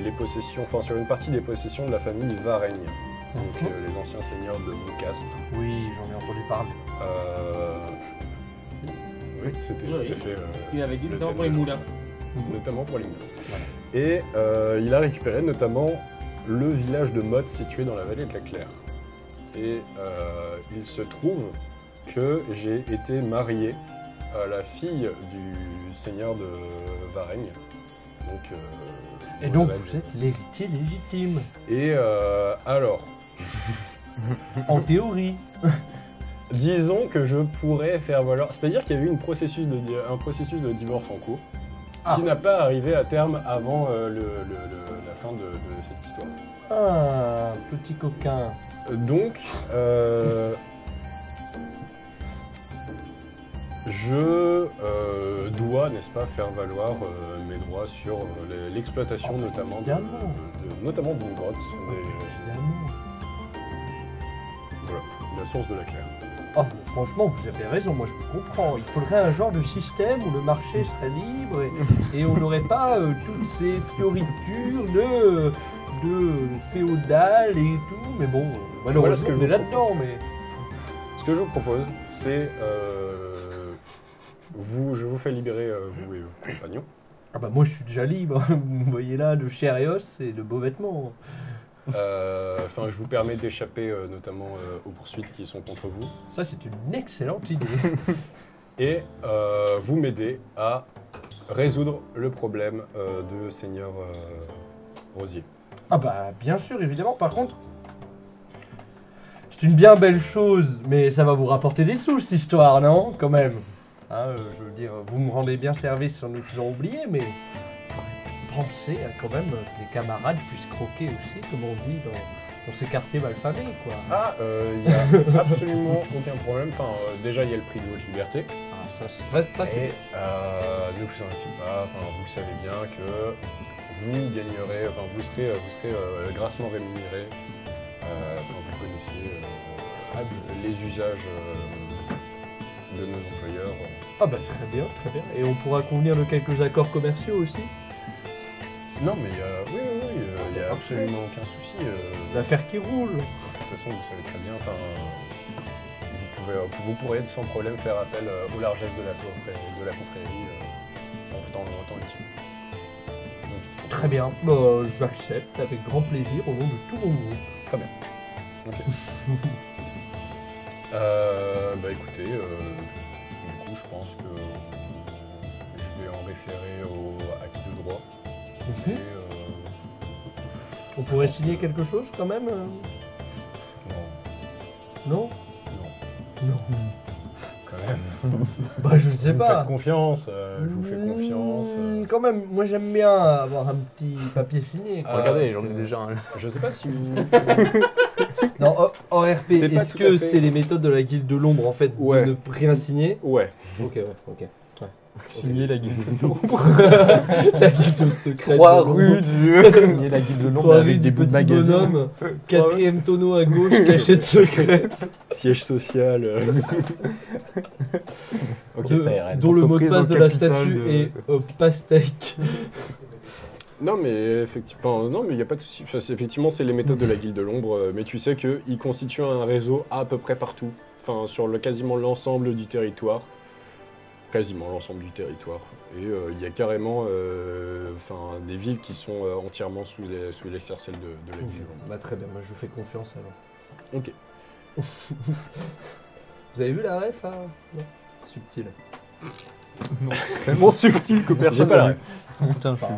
les possessions, enfin sur une partie des possessions de la famille Varaigne, donc les anciens seigneurs de Moncastre. Oui, j'en ai entendu parler. Oui, c'était Oui, tout à fait. ce qu'il avait dit, le notamment thème pour les de la moulins. scène. Notamment pour les moulins. Et il a récupéré notamment le village de Motte situé dans la vallée de la Claire. Et il se trouve que j'ai été marié à la fille du seigneur de Varaigne. Donc, Et donc, voilà. vous êtes l'héritier légitime. Et alors, En théorie. disons que je pourrais faire valoir. C'est-à-dire qu'il y a eu un processus de divorce en cours qui n'a pas arrivé à terme avant la fin de cette histoire. Ah, petit coquin. Donc, je dois, n'est-ce pas, faire valoir mes droits sur l'exploitation notamment notamment d'une grotte, Évidemment. voilà, la source de la Claire. Oh, mais franchement, vous avez raison, moi je vous comprends. Il faudrait un genre de système où le marché serait libre et on n'aurait pas toutes ces fioritures de féodal et tout. Mais bon, Voilà ce malheureusement, que on je est vous là-dedans. Mais... Ce que je vous propose, c'est je vous fais libérer vous et vos compagnons. Ah bah moi je suis déjà libre. Vous voyez là, de chair et os et de beaux vêtements. Enfin, je vous permets d'échapper notamment aux poursuites qui sont contre vous. Ça c'est une excellente idée. Et vous m'aidez à résoudre le problème de Seigneur Rosier. Ah bah bien sûr, évidemment. Par contre, c'est une bien belle chose, mais ça va vous rapporter des sous cette histoire, non? Quand même. Hein, je veux dire, vous me rendez bien service en nous faisant oublier, mais pensez à quand même que les camarades puissent croquer aussi, comme on dit dans ces quartiers malfamés, quoi. Ah, il n'y a absolument aucun problème. Enfin, déjà, il y a le prix de votre liberté. Ah, ça c'est... Et ne vous inquiétez pas, enfin, vous savez bien que vous gagnerez, enfin, vous serez grassement rémunéré. Enfin, vous connaissez les usages de nos employeurs. Ah bah très bien, très bien. Et on pourra convenir de quelques accords commerciaux aussi. Non, mais oui, il n'y a absolument aucun souci. L'affaire qui roule. De toute façon, vous savez très bien, vous pourrez sans problème faire appel aux largesses de la confrérie en temps utile. Donc, Très bien, j'accepte avec grand plaisir au nom de tout mon groupe. Très bien. Ok. Bah écoutez, du coup, je pense que je vais en référer au acte de droit. Et, On pourrait signer quelque chose quand même non, Non Non. quand même. Bah je ne sais Vous me pas. faites confiance, je vous fais confiance. Quand même, moi j'aime bien avoir un petit papier signé. Quoi. Regardez, j'en ai déjà un. Je sais pas si vous. Non, en RP, C'est pas est-ce tout que à fait- c'est les méthodes de la guilde de l'ombre en fait Ouais. de ne rien signer? Ouais. Ok, ok. Signer la guilde de l'ombre. La guilde secrète. 3 de l'ombre. rues du. Signer la guilde de l'ombre 3 avec rues des du bouts de petit magazine. bonhomme, 4ème tonneau à gauche, cachette secrète, Siège social. Ok, de- ça irait. dont le mot de Entreprise passe au de la capital statue de- est pastèque. Non, mais effectivement, non, mais il n'y a pas de souci. Enfin, effectivement, c'est les méthodes de la Guilde de l'Ombre, mais tu sais qu'ils constituent un réseau à peu près partout, enfin sur quasiment l'ensemble du territoire, quasiment l'ensemble du territoire. Et il y a carrément, des villes qui sont entièrement sous l'exercice de la Guilde de l'Ombre. Bah très bien, moi je vous fais confiance alors. Ok. Vous avez vu la ref hein Non. Subtil. Tellement subtil que personne J'ai pas la n'a ref. vu. Putain, je suis-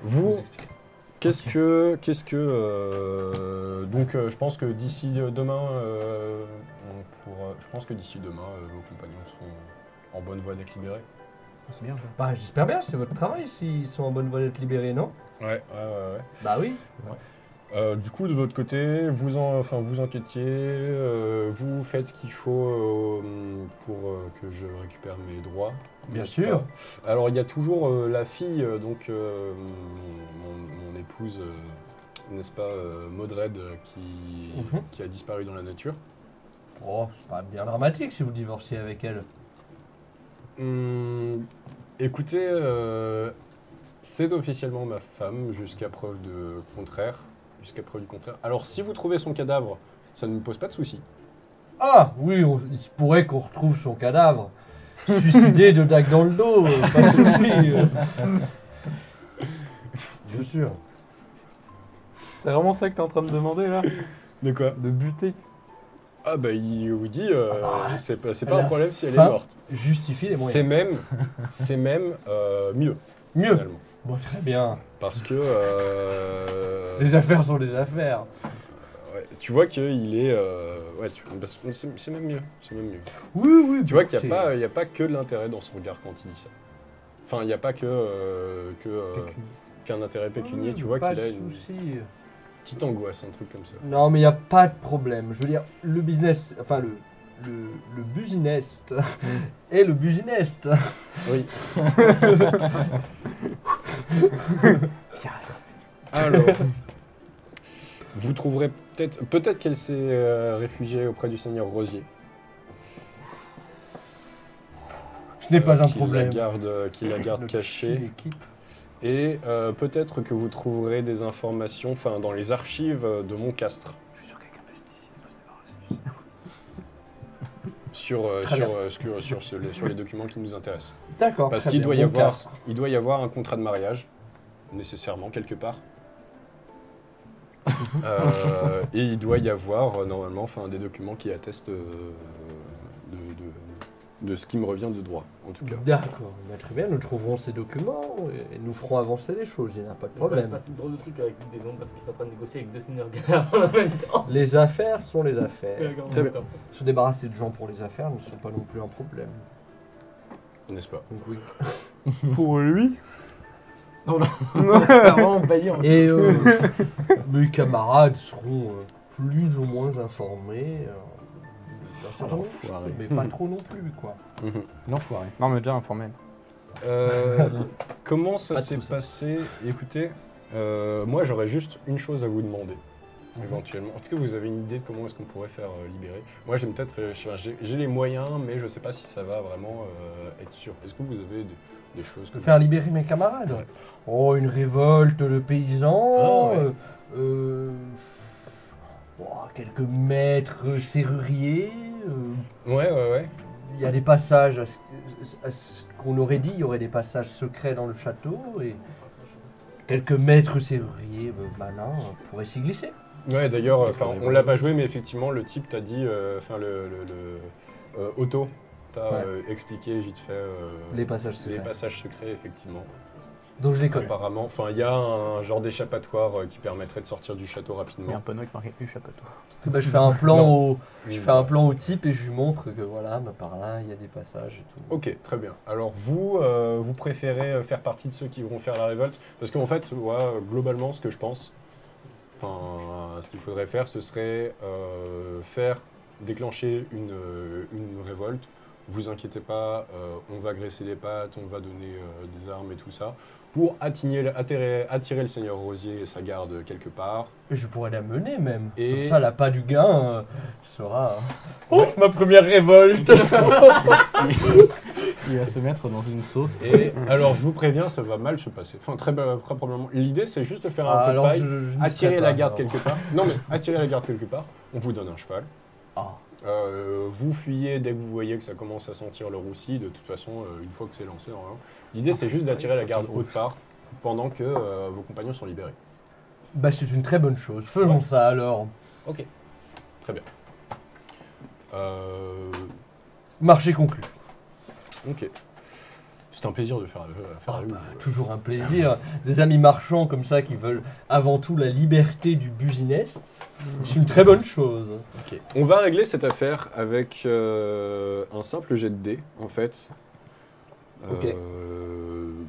Vous, qu'est-ce que, donc je pense que d'ici demain, je pense que d'ici demain, vos compagnons seront en bonne voie d'être libérés. C'est bien ça. Bah j'espère bien, c'est votre travail s'ils sont en bonne voie d'être libérés, non? Ouais. Bah oui. Du coup, de votre côté, vous enquêtiez, vous faites ce qu'il faut pour que je récupère mes droits. Bien N'est-ce sûr. pas. Alors, il y a toujours la fille, mon épouse, n'est-ce pas, Modred, qui a disparu dans la nature. Oh, c'est pas bien dramatique si vous divorciez avec elle. Écoutez, c'est officiellement ma femme, jusqu'à preuve du contraire. Alors, si vous trouvez son cadavre, ça ne me pose pas de souci. Ah oui, il se pourrait qu'on retrouve son cadavre. Suicidé de dague dans le dos, pas de souci. Bien sûr. C'est vraiment ça que t'es en train de demander là? De quoi? De buter? Ah bah il vous dit, c'est pas la un problème si elle est fin morte. Justifie les moyens. C'est même mieux. Mieux. Finalement. Bon, très bien. Parce que Les affaires sont les affaires. ouais, tu vois qu'il est, c'est même mieux. C'est même mieux. Oui, oui. Tu vois qu'il écoutez, n'y a pas que de l'intérêt dans son regard quand il dit ça. Enfin, il n'y a pas qu'un intérêt pécunier. Tu vois pas qu'il a de une souci. petite angoisse, un truc comme ça. Non, mais il n'y a pas de problème. Je veux dire, le business, enfin le business et le business. Oui. Pirate. Alors, vous trouverez peut-être qu'elle s'est réfugiée auprès du seigneur Rosier. Ce n'est pas un Qui problème. qui la garde Notre cachée. fine équipe. Et peut-être que vous trouverez des informations dans les archives de Montcastre Je suis sûr que quelqu'un peut se débarrasser du sien. sur les documents qui nous intéressent. D'accord. Parce très qu'il bien, doit y bon avoir, cas. il doit y avoir un contrat de mariage, nécessairement, quelque part. Et il doit y avoir, normalement, des documents qui attestent de ce qui me revient de droit, en tout cas. D'accord, bah, très bien, nous trouverons ces documents et nous ferons avancer les choses, il n'y a pas de Il va se problème. passer de drôles de trucs avec des ombres parce qu'ils sont en train de négocier avec deux seigneurs galères en même temps. Les affaires sont les affaires. En Très même bien. temps. Se débarrasser de gens pour les affaires ne sont pas non plus un problème. N'est-ce pas? Donc oui. Pour lui? Non, non. Vraiment payant. Et mes camarades seront plus ou moins informés d'un certain nombre de choses, L'enfoiré. mais pas trop non plus, quoi. L'enfoiré. Non, mais déjà informé. Comment ça Pas de s'est soucis. passé? Écoutez, moi j'aurais juste une chose à vous demander. Éventuellement. En tout cas, vous avez une idée de comment est-ce qu'on pourrait faire libérer? Moi, j'ai peut-être, j'ai les moyens, mais je sais pas si ça va vraiment être sûr. Est-ce que vous avez des choses que Faire libérer mes camarades. Ouais. Oh, une révolte de paysans. Ah, ouais. Quelques maîtres serruriers. Ouais. Il y a des passages, à ce qu'on aurait dit, il y aurait des passages secrets dans le château et quelques maîtres serruriers malins pourraient s'y glisser. Ouais, d'ailleurs, on l'a pas joué, mais effectivement, le type t'a dit, Otto t'a expliqué vite fait Les passages les secrets. passages secrets, effectivement. Donc je les connais. Apparemment, enfin, il y a un genre d'échappatoire qui permettrait de sortir du château Il y a rapidement. un panneau avec marqué échappatoire. Je fais un plan Non. je fais un plan au type et je lui montre que voilà, par là, il y a des passages et tout. Ok, très bien. Alors vous, vous préférez faire partie de ceux qui vont faire la révolte? Parce qu'en fait, globalement, ce que je pense, ce qu'il faudrait faire, ce serait déclencher une révolte. Vous inquiétez pas, on va graisser les pattes, on va donner des armes et tout ça, pour attirer le Seigneur Rosier et sa garde quelque part. Et je pourrais la mener même. Et- Comme ça, l'appât du gain sera... Oh, ma première révolte. Il va se mettre dans une sauce. Et alors, je vous préviens, ça va mal se passer. Enfin, très probablement. L'idée, c'est juste de faire un feu de alors paille, je n'y attirer serai la pas, garde alors. quelque part. Non, mais attirer la garde quelque part, on vous donne un cheval. Ah. Vous fuyez dès que vous voyez que ça commence à sentir le roussi. De toute façon, une fois que c'est lancé, normalement. L'idée, c'est juste d'attirer la garde autre part pendant que vos compagnons sont libérés. Bah c'est une très bonne chose. Faisons ça alors. Ok. Très bien. Marché conclu. Ok. C'est un plaisir de faire Ah avec bah, vous. toujours un plaisir. Des amis marchands comme ça qui veulent avant tout la liberté du business. C'est une très bonne chose. Ok. On va régler cette affaire avec un simple jet de dés, en fait. Ok.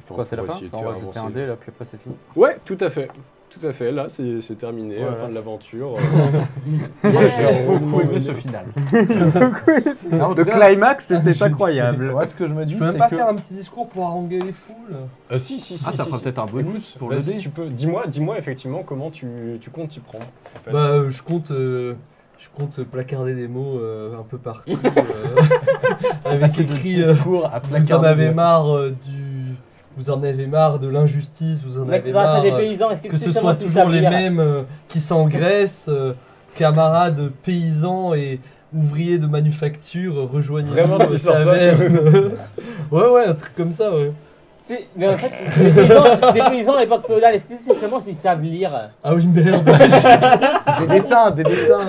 Quoi, c'est la pour fin? essayer de On faire va jeter un avancer. dé, là, puis après c'est fini. Ouais, tout à fait. Tout à fait. Là, c'est terminé. Voilà. Fin de l'aventure. Moi, j'ai beaucoup aimé ce final. Non, en tout Le cas, climax, c'était incroyable. moi, ce que je me dis, Tu peux même c'est pas que... faire un petit discours pour haranguer les foules? Si. Ah, ça fera peut-être un bonus pour le Vas-y, dé. tu peux. Dis-moi effectivement comment tu comptes t'y prendre. En fait. Bah je compte placarder des mots un peu partout. Avec écrit discours à vous en avez marre vous en avez marre de l'injustice, vous en Mec, avez tu vas marre faire des paysans, est-ce que que tu ce sais soit seulement si toujours ça les vire mêmes qui s'engraissent, camarades paysans et ouvriers de manufacture, rejoignez Vraiment, notre tu sors ça taverne. Ouais, un truc comme ça, ouais. Mais en fait, c'est des paysans à l'époque féodale. Est-ce que tu sais seulement s'ils savent lire? Ah oui, merde. Des dessins. Des dessins.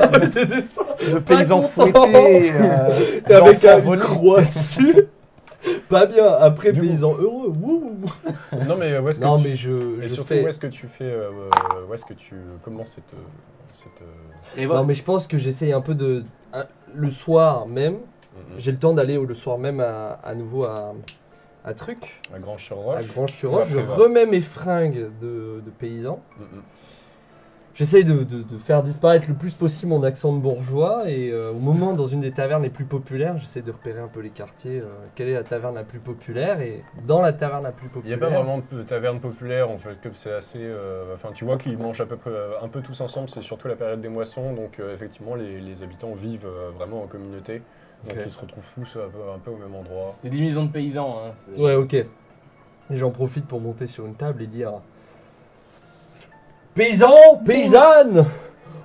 De paysans content. fouettés. Avec d'enfants une volés. croix dessus. Pas bien, après Du coup- paysans heureux. Wouh. Non, mais où est-ce que Non, tu... mais Et je surtout, fais... où est-ce que tu fais... où est-ce que tu commences cette... Non, mais je pense que j'essaye un peu de... Le soir même, j'ai le temps d'aller le soir même à nouveau à Truc, Un grand à Chevroche. Grange-sur-Roche. Je Après, va. remets mes fringues de paysan. J'essaye de faire disparaître le plus possible mon accent de bourgeois et au moment, dans une des tavernes les plus populaires, j'essaie de repérer un peu les quartiers, quelle est la taverne la plus populaire et dans la taverne la plus Il n'y populaire... a pas vraiment de taverne populaire en fait, comme c'est assez... Enfin, tu vois qu'ils mangent à peu près un peu tous ensemble, c'est surtout la période des moissons, donc effectivement les habitants vivent vraiment en communauté, donc Ok. ils se retrouvent tous un peu au même endroit. C'est des maisons de paysans. Hein. Ouais, ok. Et j'en profite pour monter sur une table et dire paysans, paysannes,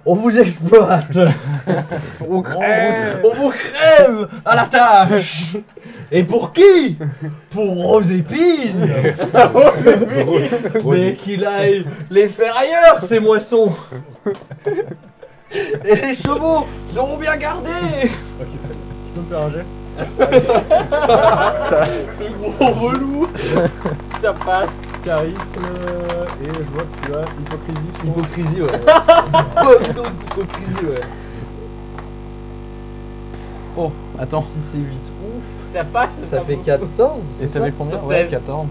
on vous exploite, on vous crève à la tâche. Et pour qui? Pour Rosépine. Mais qu'il aille les faire ailleurs, ces moissons. Et les chevaux seront bien gardés. Ok, très bien. Tu peux me faire un jet? Le gros relou. Ça passe. Charisme, et je vois que tu as hypocrisie. je pense. Hypocrisie, ouais. Bonne dose d'hypocrisie, ouais. Oh, attends. 6 et 8. Ouf. Ça passe. Ça fait 14. Et t'avais combien? Sur Ouais, 16. 14.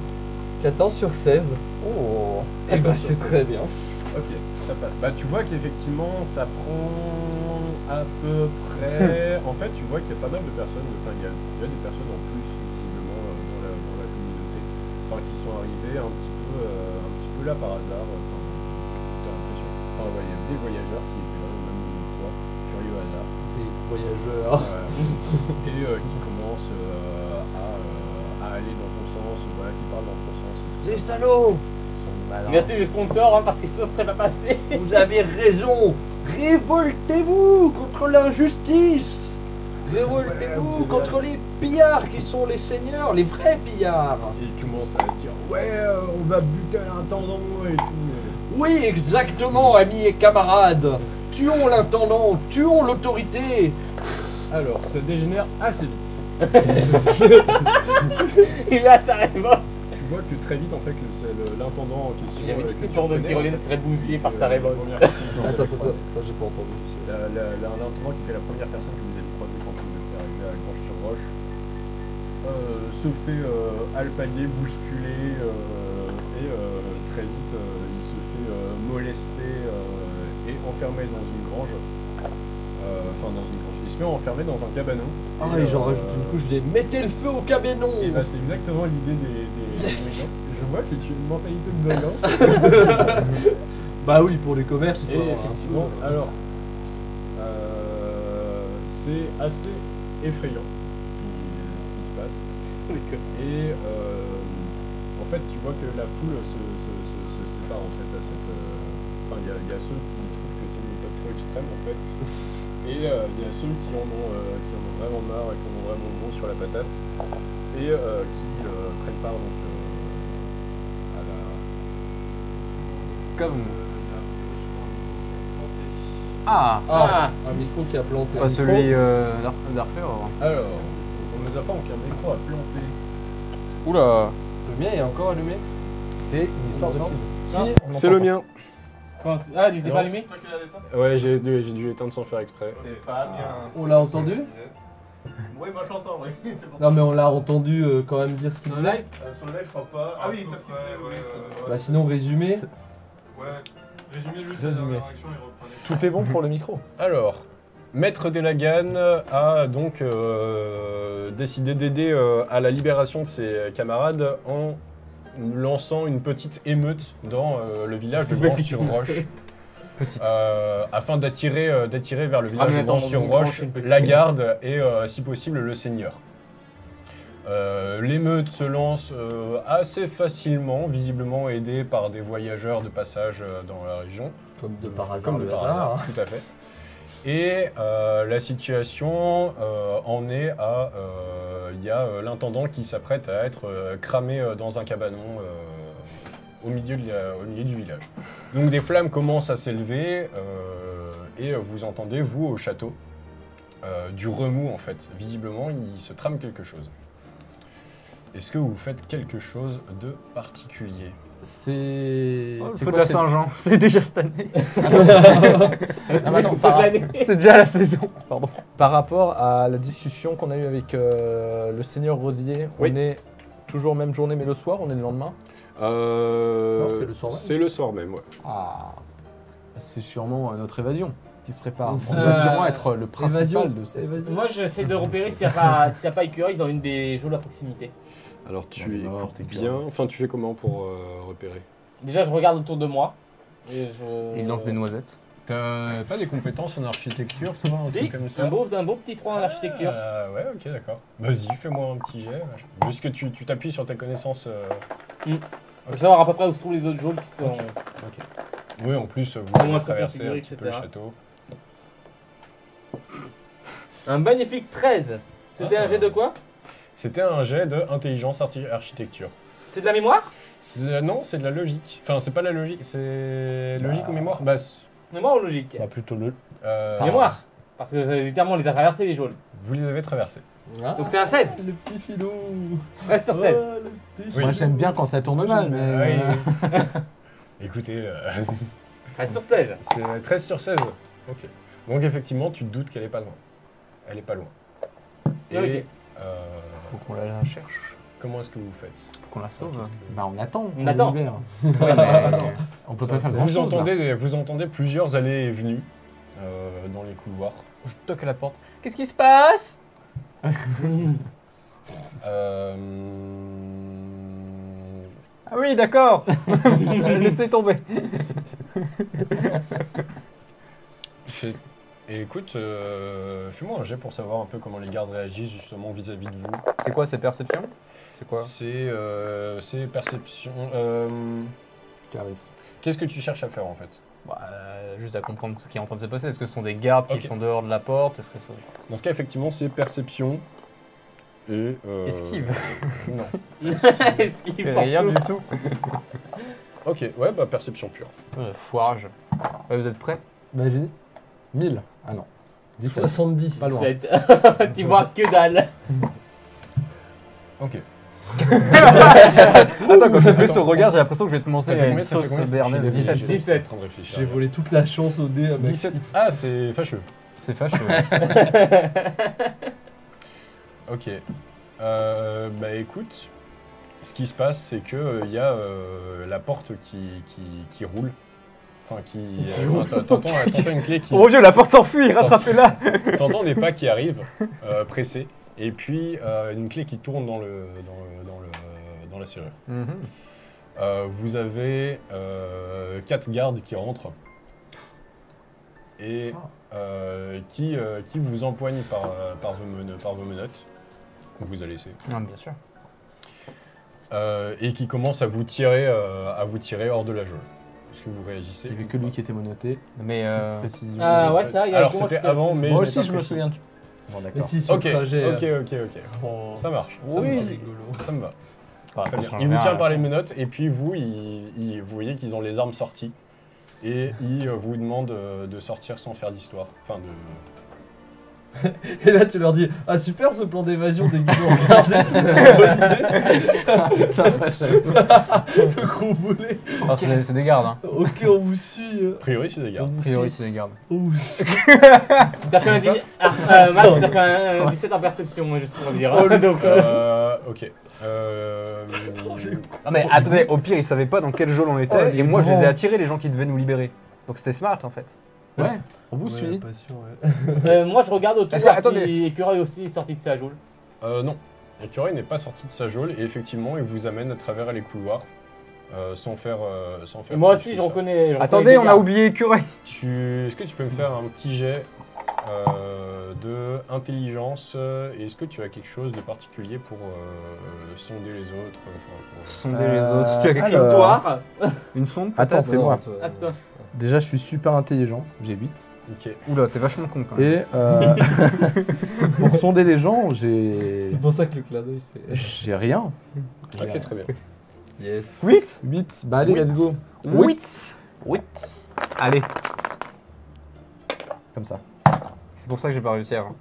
14 sur 16. Oh. Et bah, 14 sur c'est 16. très bien. Ok, ça passe. Bah, tu vois qu'effectivement, ça prend à peu près. En fait, tu vois qu'il y a pas mal de personnes. Enfin, il y a des personnes en plus, visiblement, dans la communauté. Enfin, qui sont arrivées un petit peu là par hasard. T'as l'impression. Enfin, ouais, il y a des voyageurs qui étaient là. Voilà. Des voyageurs. Et qui commence à aller dans ton sens, voilà, qui parle dans ton sens. et tout Les ça. salauds! Ils sont malins. Merci le sponsor, hein, parce que ça serait pas passé. Vous avez raison! Révoltez-vous contre l'injustice! Révoltez-vous contre les pillards qui sont les seigneurs, les vrais pillards! Et ils commencent à dire ouais, on va buter l'intendant et tout. Oui, exactement, amis et camarades! Tuons l'intendant, tuons l'autorité! Alors, ça dégénère assez vite. Il a sa révolte. Tu vois que très vite, en fait, que c'est l'intendant en question J'avais dit que que tu Jordan reconnais, Tyrolien en fait, serait bousillé qui par est, sa révolte. la première personne que vous avez Attends, croisée. j'ai pas entendu. L'intendant qui fait la première personne que vous avez croisée quand vous êtes arrivé à Grange-sur-Roche se fait alpaguer, bousculer et très vite il se fait molester et enfermer dans une grange. Enfin dans une grange. Il se fait enfermer dans un cabanon. Ah, et j'en rajoute une couche des mettez le feu au cabanon! Et bah c'est exactement l'idée des Yes. brigands. Je vois que tu as une mentalité de brigand. Bah oui, pour les commerces, il Et faut avoir un effectivement, peu. alors, c'est assez effrayant ce qui se passe. Et en fait, tu vois que la foule se sépare en fait à cette. Enfin, il y a ceux qui trouvent que c'est une méthode trop extrême en fait. Et il y a ceux qui en ont vraiment marre et qui en ont vraiment gros sur la patate. Et qui prennent part donc à la. Comme. Ah, Ah, un micro qui a planté. pas celui d'Arthur. Alors, on nous apprend qu'un micro a planté. Oula. Le mien est encore allumé? C'est une histoire de pub. Non. Qui C'est le mien. Ah, il était pas allumé? Ouais, j'ai dû l'éteindre sans faire exprès. C'est pas bien. On l'a entendu? Oui, moi je l'entends, oui. C'est pour Non, mais on l'a entendu quand même dire ce qu'il Dans le disait. live? sur le live, je crois pas. Ah oui, t'as ce qu'il disait, oui. Bah, sinon, résumé. Ouais. Résumé juste Résumé. la dernière réaction et reprenez. Tout est bon pour le micro. Alors, Maître Delagan a donc décidé d'aider à la libération de ses camarades en lançant une petite émeute dans le village de Grange-sur-Roche. Petite. Afin d'attirer vers le Ah, village mais de attends, dans une Grange-sur-Roche branche, une petite la émeute. garde et, si possible, le seigneur. L'émeute se lance assez facilement, visiblement aidée par des voyageurs de passage dans la région. Comme de par hasard, Comme de le par hasard. hasard, tout à fait. Et la situation en est à... Il y a l'intendant qui s'apprête à être cramé dans un cabanon au milieu du village. Donc des flammes commencent à s'élever et vous entendez, vous, au château, du remous en fait. Visiblement, il se trame quelque chose. Est-ce que vous faites quelque chose de particulier? C'est. Oh, le c'est feu de quoi, la c'est- Saint-Jean, c'est déjà cette année. Ah, mais attends, Cette par, année. C'est déjà la saison. Pardon. par rapport à la discussion qu'on a eue avec le seigneur Rosier, Oui. on est toujours même journée mais le soir, on est le lendemain. c'est le soir même. C'est le soir même, ouais. Ah, c'est sûrement notre évasion qui se prépare. On doit sûrement être le principal Évasion. de cette... Évasion. Moi, j'essaie de repérer s'il n'y a pas écureuil dans une des geôles à proximité. Alors tu Dans le nord, écoutes t'es bien, enfin tu fais comment pour repérer? Déjà, je regarde autour de moi. Et je... Il lance des noisettes. T'as pas des compétences en architecture, toi, un Si, truc comme ça? un beau petit 3 en architecture. Ouais, ok, d'accord. Vas-y, fais-moi un petit jet. Puisque tu t'appuies sur ta connaissance. Faut savoir à peu près où se trouvent les autres geôles qui sont... Oui, en plus, vous Comment avez se traversé un configurer, petit peu le etc. château. Un magnifique 13. C'était Ah, ça un jet va. de quoi? C'était un jet de intelligence architecture. C'est de la mémoire? Non, c'est de la logique. Enfin, c'est pas la logique, c'est logique ou mémoire? Bah, Mémoire ou logique? Bah, plutôt le... Mémoire. Parce que littéralement, on les a traversés les geôles. vous les avez traversés. Ah, Donc c'est un 16. le petit filou. 13 sur 16. Ah, le petit Oui. Moi filou. j'aime bien quand ça tourne mal, mais... Oui. Écoutez, 13 sur 16. c'est 13 sur 16. Ok. Donc, effectivement, tu te doutes qu'elle est pas loin. Elle est pas loin. Et Ok. Faut qu'on la cherche. comment est-ce que vous faites? Faut qu'on la sauve. Qu'est-ce que- Bah on attend. On attend. libère. Ouais, mais... On peut pas faire Vous grand-chose, là. entendez plusieurs allées et venues dans les couloirs. Je toque à la porte. Qu'est-ce qui se passe? Euh, Ah oui, d'accord. Laissez tomber. Fais Et écoute, fais-moi un jet pour savoir un peu comment les gardes réagissent justement vis-à-vis de vous. C'est quoi, c'est perception? C'est quoi? C'est perception. Charisme. Qu'est-ce que tu cherches à faire en fait? Bah, juste à comprendre ce qui est en train de se passer. Est-ce que ce sont des gardes qui Ok. sont dehors de la porte? Est-ce que Dans ce cas, effectivement, c'est perception. Et. Esquive. Non. Esquive Rien partout. du tout. Ok, ouais, bah perception pure. Foirage. Ouais, vous êtes prêts? Vas-y. 1000. Ah non. 17. 70. Pas loin. Tu vois que dalle. Ok. Attends, quand tu fais ce regard, j'ai l'impression que je vais te Ça lancer fait à une combien, ça fait sauce combien? béarnaise. Je suis 17. désolé, 17. je suis en train de réfléchir. J'ai volé toute la chance au dé à Maxime. 17. Ah, c'est fâcheux. C'est fâcheux. Ok. Bah écoute, ce qui se passe, c'est que il y a la porte qui roule. Enfin, t'entends une clé qui. Oh Dieu, la porte s'enfuit, rattrapez-la! T'entends des pas qui arrivent, pressés, et puis une clé qui tourne dans la serrure. Vous avez 4 gardes qui rentrent et qui vous empoignent par vos menottes qu'on vous a laissées Non, bien sûr. et qui commencent à vous tirer hors de la geôle. Est-ce que vous réagissez? Il n'y avait que lui qui était monoté. Mais Petite précision. Ah ouais, ça, il y a Alors que moi c'était qui t'ai avant, fait. mais Moi l'ai aussi, pas je me précisé. souviens. Bon, Mais d'accord. si, sur Ok, le trajet. ok. Oh, Ça marche. ça me ça, semble me rigolo. ça me va. Ah, Très ça bien. change Il vous rien, tient là. par les menottes et puis vous, vous voyez qu'ils ont les armes sorties et ils vous demandent de sortir sans faire d'histoire. Enfin de. Et là, tu leur dis ah super ce plan d'évasion dès qu'ils ont regardé. Ça va, Le gros boulet. Ah, c'est des gardes, hein. Ok, on vous suit. A priori, c'est des On gardes. vous A priori, suit. c'est des gardes. On vous suit. T'as fait un Max, t'as fait un 17 en perception, moi, juste pour dire. Donc, Ok. Non mais attendez, au pire, ils savaient pas dans quelle geôle on était, Oh, et les moi je les ai grands. attirés, les gens qui devaient nous libérer. Donc c'était smart en fait. Ouais, on vous Ouais, suit. pas sûr, ouais. moi, je regarde autour, Est-ce que- voir attendez. si Écureuil aussi est sorti de sa geôle. Non. Écureuil n'est pas sorti de sa geôle et effectivement, il vous amène à travers les couloirs sans faire. Et moi plus aussi, que je ça. reconnais. Attendez, les on a gardes. oublié Écureuil. Est-ce que tu peux me faire un petit jet de intelligence et est-ce que tu as quelque chose de particulier pour sonder les autres Sonder les autres. Tu as quelque alors- Histoire. Une sonde Attends, peut-être c'est moi. Ah, c'est toi. Déjà, je suis super intelligent. J'ai 8. Ok. Oula, t'es vachement con quand même. Et pour sonder les gens, j'ai. C'est pour ça que le clin d'œil c'est. J'ai rien. Ok, très bien. Yes. 8 8. Bah allez, Huit. let's go. 8. Allez, Comme ça. c'est pour ça que j'ai pas réussi avant.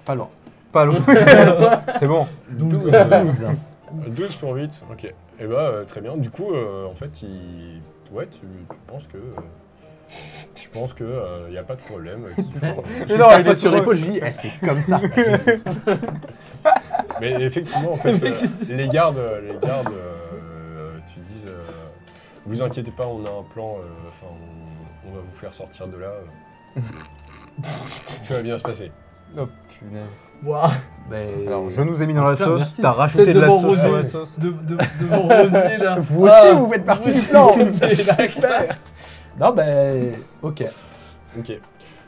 Pas loin. Pas long. C'est bon. 12. 12 pour 8, ok. Et bah très bien. Du coup, en fait, ouais, tu penses que. Je pense que il n'y a pas de problème. Je non, il est sur l'épaule, je dis, eh, c'est comme ça. Mais effectivement, en fait, Mais qu'est-ce que c'est les gardes, tu dis, vous inquiétez pas, on a un plan. Enfin, on va vous faire sortir de là. Tout va bien se passer. Oh punaise. Waouh. Alors, je nous ai mis dans la Putain, sauce, merci. t'as rajouté Faites de la de mon sauce sur rosé. la sauce. De mon rosier là. Vous aussi, Ah, vous faites partie oui, du plan. mais la classe. Non, ben. Ok. Ok.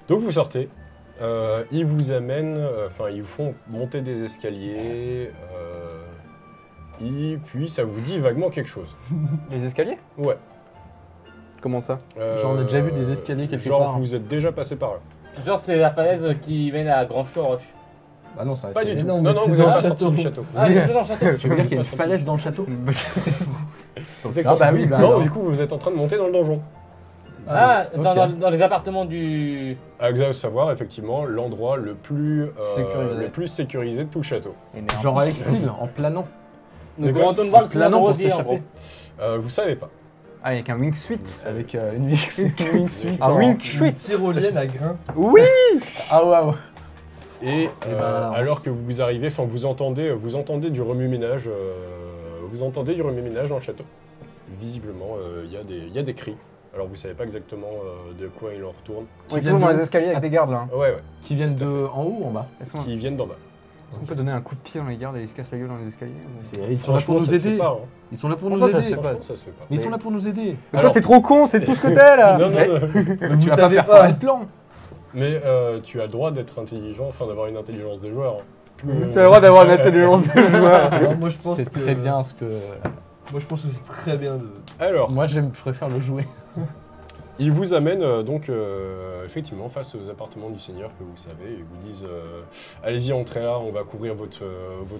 Donc vous sortez. Ils vous amènent, enfin ils vous font monter des escaliers. Et puis ça vous dit vaguement quelque chose. Les escaliers? Ouais. Comment ça? Genre, on a déjà vu des escaliers quelque genre, part. vous êtes déjà passé par là. Genre, c'est la falaise qui mène à Grand Chou Roche. Bah non, ça Pas du tout. non, Non, mais non, c'est vous dans n'êtes le pas sorti château. du château. Ah, il est dans le château. Tu veux dire qu'il y a une falaise dans le château Exactement. bah oui, bah non, alors. du coup vous êtes en train de monter dans le donjon. Ah, ok. dans les appartements du. Axel savoir effectivement l'endroit le plus Sécurisé. de tout le château. Genre avec style, en planant. Donc, quoi on retourne voir le Planant Seigneur pour Rosier, en gros. s'échapper. Vous savez pas. Ah, avec un wingsuit. Avec une wingsuit. Un en- wingsuit. Tyrolienne à grains. Oui. Ah waouh. Et ben, alors que vous arrivez, enfin vous entendez du remue-ménage, dans le château. Visiblement, il y a des cris. Alors vous savez pas exactement de quoi il en retourne. On est viennent toujours dans de- les escaliers avec des gardes là. Ouais, Qui viennent de en haut ou en bas Elles sont là. qui viennent d'en bas. Est-ce qu'on peut donner un coup de pied dans les gardes et ils se cassent la gueule dans les escaliers ou- Ils sont là pour Franchement, nous ça se fait aider. pas, hein. Ils sont là pour Pourquoi nous ça se aider. fait pas Franchement, ça se fait pas. Mais ils sont là pour nous aider. Mais Alors- toi, t'es trop con, c'est tout ce que t'es là. Non, non, non. Tu vas pas savez faire pas. foirer le plan. Mais tu as le droit d'être intelligent, enfin d'avoir une intelligence de joueur. T'as le droit d'avoir une intelligence de joueur. Alors, moi je pense C'est que très bien ce que. Moi je pense que c'est très bien de. Alors, Moi, je préfère le jouer. ils vous amènent donc effectivement face aux appartements du seigneur que vous savez. Ils vous disent allez-y, entrez là, on va couvrir votre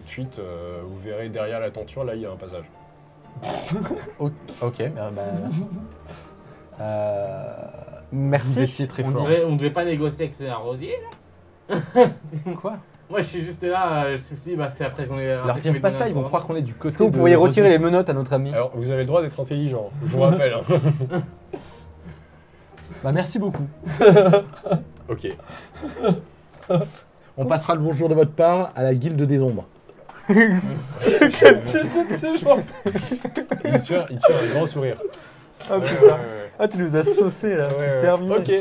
fuite. Vous verrez derrière la tenture, là il y a un passage. Ok, vous Merci. étiez très On fort. On devait pas négocier avec un rosier là. Quoi? Moi je suis juste là, je me suis dit bah c'est après qu'on est. Leur dire pas ça, ils vont croire qu'on est du côté. Est-ce que vous de pourriez retirer Rosier. les menottes à notre ami? Alors, vous avez le droit d'être intelligent, je vous rappelle. Hein. Bah, merci beaucoup. Ok. On passera le bonjour de votre part à la guilde des ombres. Quelle piscine de ces gens. Il tient un grand sourire. Ah Ouais, putain. ouais, ouais. Ah, tu nous as saucé là, Ouais, c'est ouais. terminé. Ok.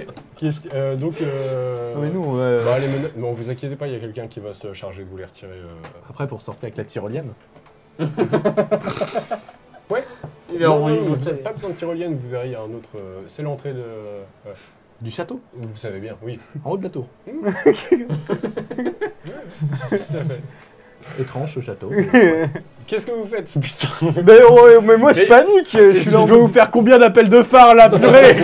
Donc. Non, mais nous, Bah, les menottes. Non, vous inquiétez pas, il y a quelqu'un qui va se charger de vous les retirer. Après, pour sortir avec la tyrolienne. Il est Non, en non, ligne, vous n'avez pas besoin de tyrolienne, vous verrez, il y a un autre. C'est l'entrée de. Ouais. Du château, Vous savez bien, oui. en haut de la tour. Tout à fait. Étrange ce château. Qu'est-ce que vous faites, putain? Mais moi je Mais- panique. Je suis là en mode- faire combien d'appels de phare là, purée?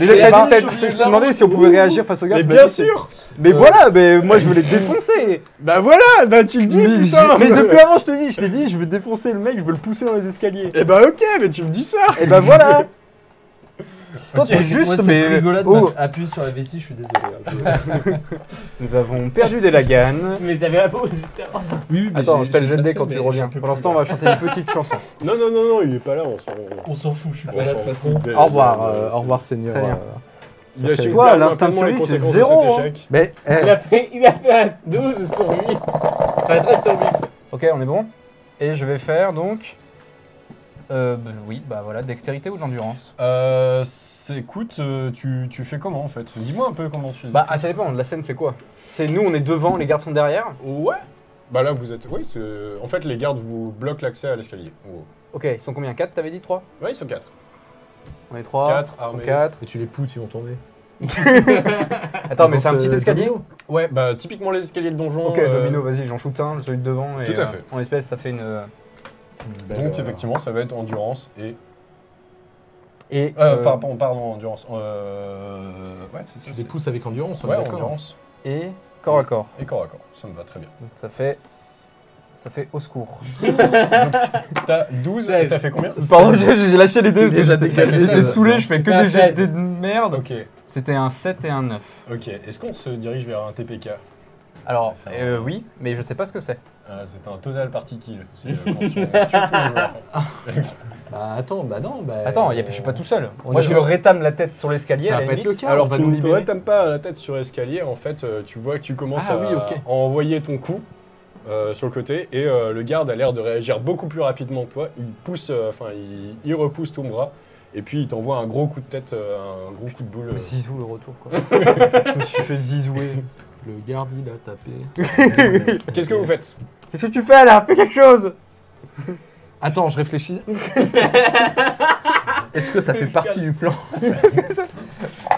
Mais t'as demandé si on pouvait réagir face aux gars. Mais bien sûr! Mais voilà, mais moi je veux les défoncer. Bah voilà, bah tu le dis, Mais, putain! mais depuis avant je t'ai dit, je veux défoncer le mec, je veux le pousser dans les escaliers. Eh bah ok, mais tu me dis ça! Et bah voilà. Toi t'es Moi, juste, cette mais rigolade oh, appuie sur la vessie, je suis désolé. Hein. nous avons perdu des laganes. Mais t'avais la pause juste avant. Oui, mais Attends, j'ai- je te le j'ai jette pas dès fait, quand mais tu reviens. j'en peux Pour plus. l'instant, on va chanter une petite chanson. Non, non, non, non, il est pas là, On s'en fout, je suis On pas là de s'en toute façon. fout d'elle. Au revoir, Seigneur. Très bien. Il assume Toi, clairement l'instinct de pleinement les survie, c'est conséquences de 0. cet Hein. échec. Mais, Il a fait un 12 sur 8. Enfin 13 sur 8. ok, on est bon. Et je vais faire donc. Oui, bah voilà, dextérité ou de l'endurance. Écoute, tu fais comment en fait? Dis-moi un peu comment tu. Bah, ça dépend, la scène c'est quoi? C'est nous, on est devant, les gardes sont derrière. Ouais. Bah là, vous êtes. Oui, en fait, les gardes vous bloquent l'accès à l'escalier. Ok, ils sont combien? 4, t'avais dit 3? Ouais, ils sont 4. On est 3, Quatre, ils sont armés. 4. Et tu les pousses, ils vont tomber. Attends, mais Ils c'est un vont petit se escalier? domino. Ouais, bah typiquement les escaliers de donjon. Ok, domino, vas-y, j'en shoot un, celui de devant. Et, Tout à fait. En espèce, ça fait une. Donc effectivement, ça va être endurance et. Et. Pardon, endurance. Ouais, c'est ça. Tu les pousses avec endurance, on est Ouais, d'accord. endurance Et corps à corps. et corps à corps. Ça me va très bien. Donc ça fait. Ça fait au secours. T'as 12 et t'as fait combien? Pardon, j'ai lâché les deux. Il les a décalés, J'étais ça, saoulé, non. je fais que C'était un des 16. jets de merde. Ok, C'était un 7 et un 9. ok. Est-ce qu'on se dirige vers un TPK? Alors, oui, mais je sais pas ce que c'est. C'est un total party kill. C'est quand tu tues ton joueur. Bah attends, bah non. Bah, Attends, je suis pas tout seul. on Moi, est- je me rétame la tête sur l'escalier. Ça à va la pas être limite. le cas. Alors on va tu nous ne te libérer. rétames pas la tête sur l'escalier, en fait tu vois que tu commences Ah à, oui, ok. à envoyer ton coup sur le côté et le garde a l'air de réagir beaucoup plus rapidement que toi. Il pousse, il repousse ton bras et puis il t'envoie un gros coup de tête, un gros coup de boule. Zizou le retour quoi. Je me suis fait zizouer. Le garde, il a tapé. Qu'est-ce que vous faites? Qu'est-ce que tu fais là? Fais quelque chose! Attends, je réfléchis. Est-ce que ça fait partie du plan?